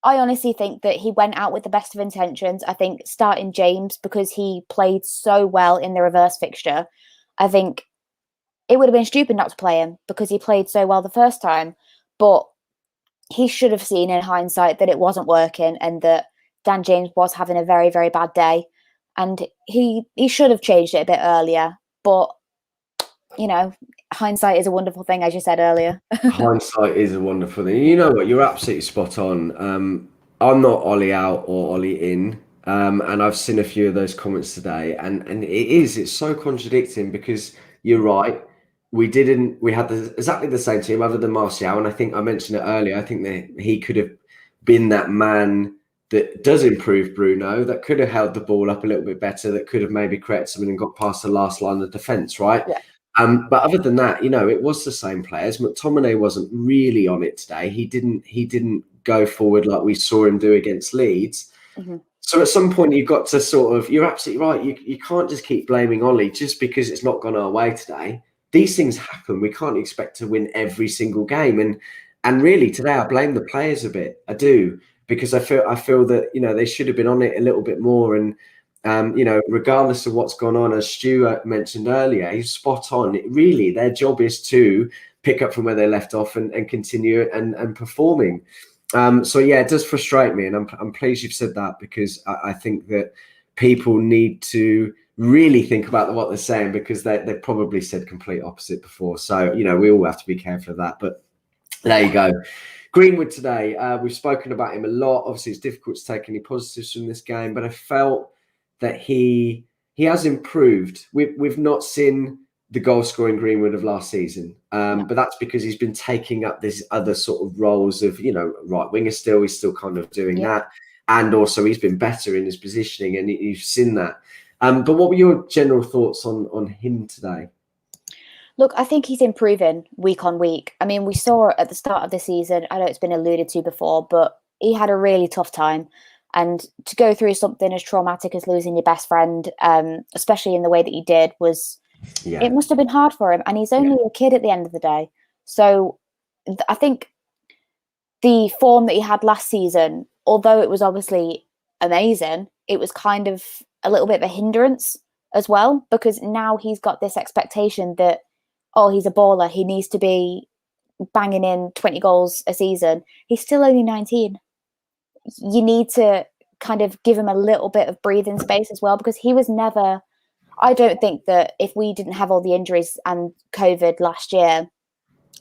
I: I honestly think that he went out with the best of intentions. I think starting James, because he played so well in the reverse fixture, I think it would have been stupid not to play him because he played so well the first time. But he should have seen in hindsight that it wasn't working and that Dan James was having a very, very bad day. And he should have changed it a bit earlier. But, you know, hindsight is a wonderful thing, as you said earlier.
C: Hindsight is a wonderful thing. You know what? You're absolutely spot on. I'm not Ollie out or Ollie in. And I've seen a few of those comments today. And it's so contradicting because you're right. We had exactly the same team other than Martial. And I think I mentioned it earlier. I think that he could have been that man that does improve Bruno, that could have held the ball up a little bit better, that could have maybe created something and got past the last line of defence, right?
I: Yeah.
C: But other than that, you know, it was the same players. McTominay wasn't really on it today. He didn't go forward like we saw him do against Leeds.
I: Mm-hmm.
C: So at some point, you've got to you're absolutely right. You can't just keep blaming Ollie just because it's not gone our way today. These things happen. We can't expect to win every single game. And really today, I blame the players a bit. I do, because I feel that, you know, they should have been on it a little bit more. And you know, regardless of what's gone on, as Stuart mentioned earlier, he's spot on. Really, their job is to pick up from where they left off and continue and performing. So yeah, it does frustrate me, and I'm pleased you've said that, because I think that people need to really think about what they're saying, because they've probably said complete opposite before. So, you know, we all have to be careful of that. But there you go. Greenwood today, we've spoken about him a lot. Obviously, it's difficult to take any positives from this game, but I felt that he has improved. We've not seen the goal scoring Greenwood of last season, but that's because he's been taking up this other sort of roles of, you know, right winger still. He's still kind of doing that, and also he's been better in his positioning, and you've seen that. But what were your general thoughts on him today?
I: Look, I think he's improving week on week. I mean, we saw at the start of the season, I know it's been alluded to before, but he had a really tough time. And to go through something as traumatic as losing your best friend, especially in the way that he did, it must have been hard for him. And he's only a kid at the end of the day. So I think the form that he had last season, although it was obviously amazing, it was kind of a little bit of a hindrance as well, because now he's got this expectation that, oh, he's a baller. He needs to be banging in 20 goals a season. He's still only 19. You need to kind of give him a little bit of breathing space as well, because he was never, I don't think that if we didn't have all the injuries and COVID last year,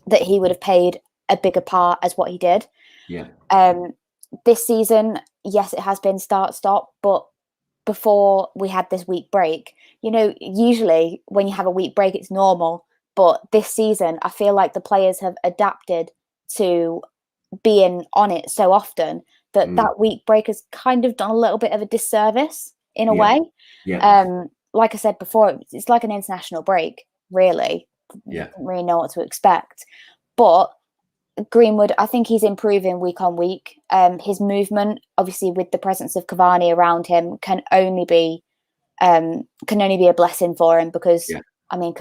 I: that he would have played a bigger part as what he did.
C: Yeah.
I: This season, yes, it has been start-stop, but before we had this week break, usually when you have a week break, it's normal. But this season, I feel like the players have adapted to being on it so often that week break has kind of done a little bit of a disservice in a way.
C: Yeah.
I: Like I said before, it's like an international break, really.
C: Yeah.
I: You don't really know what to expect. But Greenwood, I think he's improving week on week. His movement, obviously, with the presence of Cavani around him, can only be a blessing for him because I mean,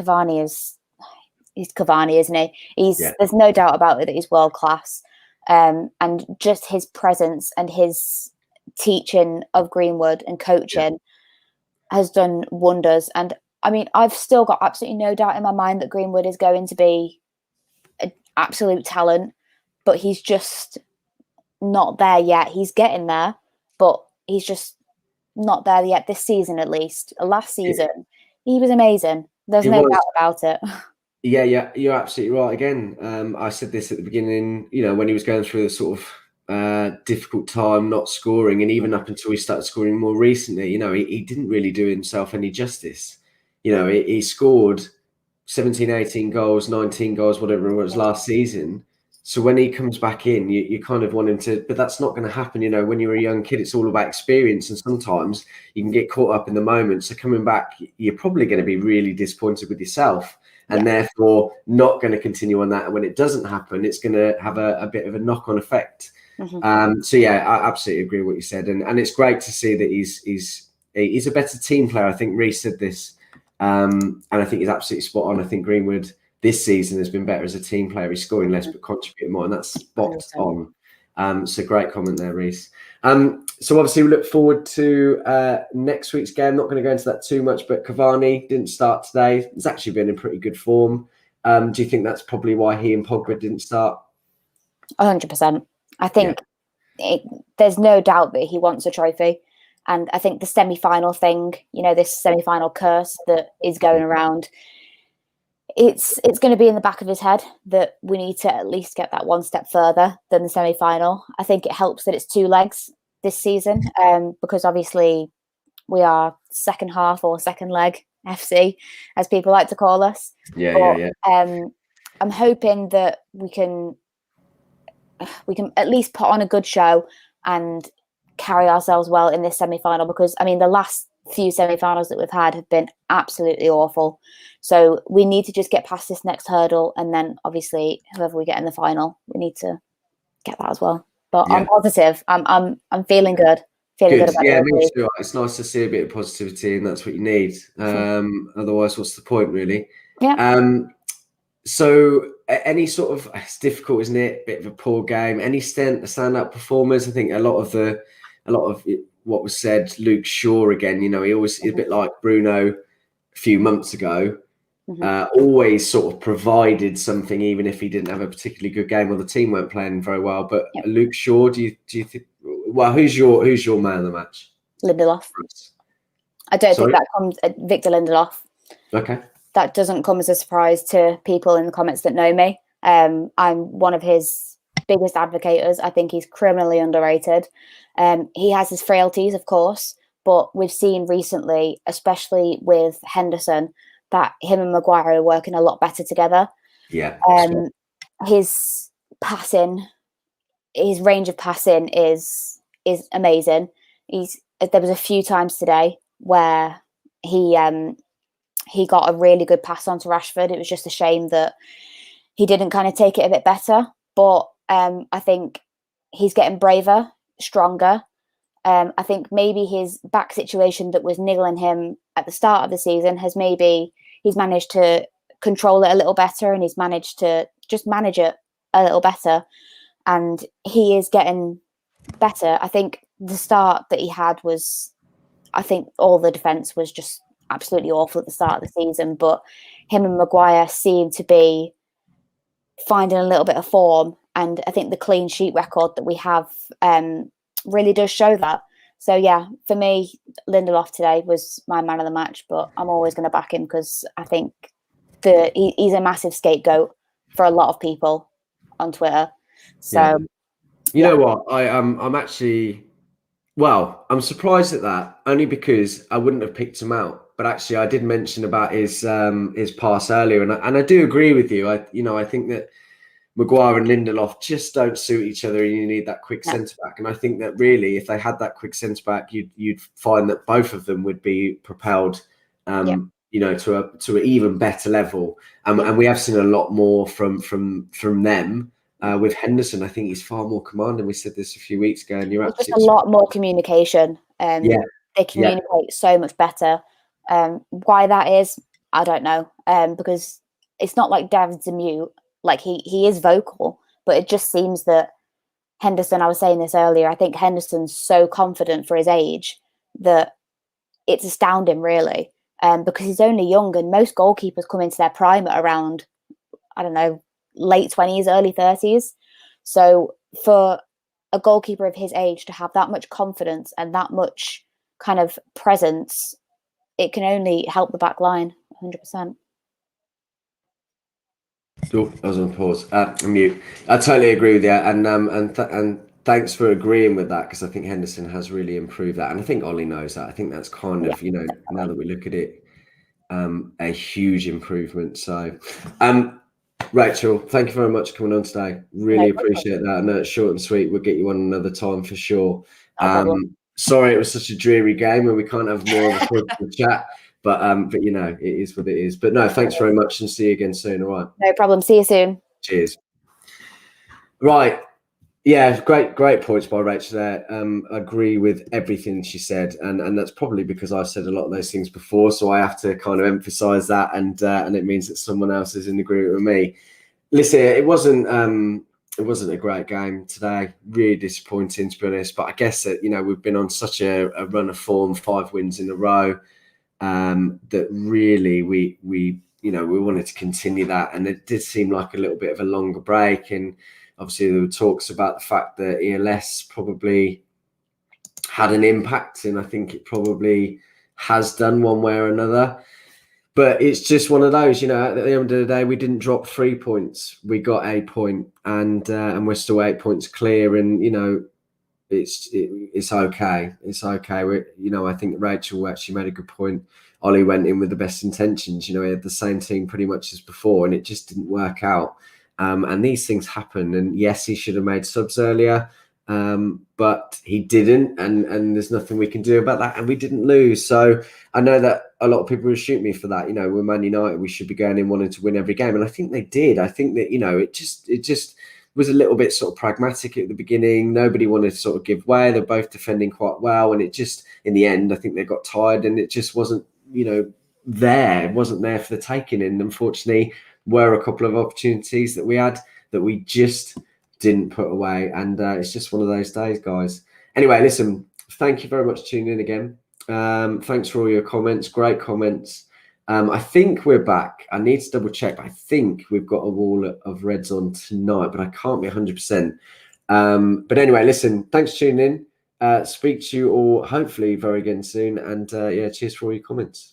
I: he's Cavani, isn't he? There's no doubt about it that he's world class. And just his presence and his teaching of Greenwood and coaching has done wonders. And I mean, I've still got absolutely no doubt in my mind that Greenwood is going to be an absolute talent, but he's just not there yet. He's getting there, but he's just not there yet this season, at least. Last season, he was amazing. There's no doubt about it.
C: Yeah, you're absolutely right. Again, I said this at the beginning, when he was going through the sort of difficult time, not scoring, and even up until he started scoring more recently, he didn't really do himself any justice. He scored 17, 18 goals, 19 goals, whatever it was last season. So when he comes back in, you kind of want him to, but that's not going to happen. When you're a young kid, it's all about experience. And sometimes you can get caught up in the moment. So coming back, you're probably going to be really disappointed with yourself and therefore not going to continue on that. And when it doesn't happen, it's going to have a bit of a knock-on effect. So yeah, I absolutely agree with what you said. And it's great to see that he's a better team player. I think Reece said this. And I think he's absolutely spot on. I think Greenwood this season has been better as a team player. He's scoring less but contributing more, and that's spot on. So great comment there, Reece. So obviously we look forward to next week's game. Not going to go into that too much, but Cavani didn't start today. He's actually been in pretty good form. Do you think that's probably why he and Pogba didn't start?
I: 100%. I think there's no doubt that he wants a trophy. And I think the semi-final thing, this semi-final curse that is going around, it's going to be in the back of his head that we need to at least get that one step further than the semi-final. I think it helps that it's 2 legs this season because obviously we are second half or second leg FC, as people like to call us. I'm hoping that we can at least put on a good show and carry ourselves well in this semi-final, because I mean the last few semi-finals that we've had have been absolutely awful. So we need to just get past this next hurdle, and then obviously whoever we get in the final, we need to get that as well. But I'm positive. I'm feeling good. Feeling good about
C: me too. It's nice to see a bit of positivity, and that's what you need. Otherwise, what's the point, really? So any sort of, it's difficult, isn't it? Bit of a poor game. Any stand-up performers? I think a lot of what was said, Luke Shaw again, he always a bit like Bruno a few months ago, always sort of provided something, even if he didn't have a particularly good game or the team weren't playing very well. But Luke Shaw, do you think? Well, who's your man of the match?
I: Lindelof. I don't think that comes. Victor Lindelof.
C: Okay.
I: That doesn't come as a surprise to people in the comments that know me. I'm one of his biggest advocates. I think he's criminally underrated. He has his frailties, of course, but we've seen recently, especially with Henderson, that him and Maguire are working a lot better together.
C: Yeah.
I: His passing, his range of passing is amazing. There was a few times today where he got a really good pass on to Rashford. It was just a shame that he didn't kind of take it a bit better. But I think he's getting braver, stronger. I think maybe his back situation that was niggling him at the start of the season he's managed to control it a little better, and he's managed to just manage it a little better. And he is getting better. I think the start that he had I think all the defence was just absolutely awful at the start of the season, but him and Maguire seem to be finding a little bit of form, and I think the clean sheet record that we have really does show that. So yeah, for me, Lindelof today was my man of the match, but I'm always going to back him because I think he's a massive scapegoat for a lot of people on Twitter. So,
C: yeah. You know what? I'm actually, well, I'm surprised at that, only because I wouldn't have picked him out. But actually, I did mention about his pass earlier, and I do agree with you. I think that Maguire and Lindelof just don't suit each other, and you need that quick centre back. And I think that really, if they had that quick centre back, you'd find that both of them would be propelled, to an even better level. And we have seen a lot more from them. With Henderson, I think he's far more commanding. We said this a few weeks ago, and you're
I: just a lot more communication. They communicate so much better. Why that is, I don't know. Because it's not like David's a mute. Like he is vocal, but it just seems that Henderson, I was saying this earlier, I think Henderson's so confident for his age that it's astounding, really, because he's only young, and most goalkeepers come into their prime at around, I don't know, late 20s, early 30s. So for a goalkeeper of his age to have that much confidence and that much kind of presence, it can only help the back line 100%.
C: Oh, I was on pause. Mute. I totally agree with you, and thanks for agreeing with that, because I think Henderson has really improved that, and I think Ollie knows that. I think that's kind of, now that we look at it, a huge improvement. So, Rachel, thank you very much for coming on today. Really appreciate that. I know it's short and sweet. We'll get you on another time for sure. Sorry it was such a dreary game where we can't have more of a positive chat. But it is what it is. But no, thanks very much, and see you again soon. All right.
I: No problem. See you soon.
C: Cheers. Right. Yeah, great points by Rachel there. Agree with everything she said, and that's probably because I've said a lot of those things before, so I have to kind of emphasise that, and it means that someone else is in agreement with me. Listen, it wasn't a great game today. Really disappointing, to be honest. But I guess that we've been on such a run of form, 5 wins in a row. That really we wanted to continue that, and it did seem like a little bit of a longer break, and obviously there were talks about the fact that ELS probably had an impact, and I think it probably has done one way or another. But it's just one of those, at the end of the day, we didn't drop 3 points, we got a point, and we're still 8 points clear, and it's okay. It's okay. I think Rachel actually made a good point. Ollie went in with the best intentions. He had the same team pretty much as before, and it just didn't work out. And these things happen. And yes, he should have made subs earlier, but he didn't. And there's nothing we can do about that. And we didn't lose. So I know that a lot of people will shoot me for that. We're Man United. We should be going in wanting to win every game. And I think they did. I think that, it just was a little bit sort of pragmatic at the beginning. Nobody wanted to sort of give way. They're both defending quite well. And it just, in the end, I think they got tired, and it just wasn't, there. It wasn't there for the taking. And unfortunately, were a couple of opportunities that we had that we just didn't put away. And it's just one of those days, guys. Anyway, listen, thank you very much for tuning in again. Thanks for all your comments. Great comments. I think we're back. I need to double check. I think we've got a wall of Reds on tonight, but I can't be 100%. But anyway, listen, thanks for tuning in. Speak to you all hopefully very again soon. And cheers for all your comments.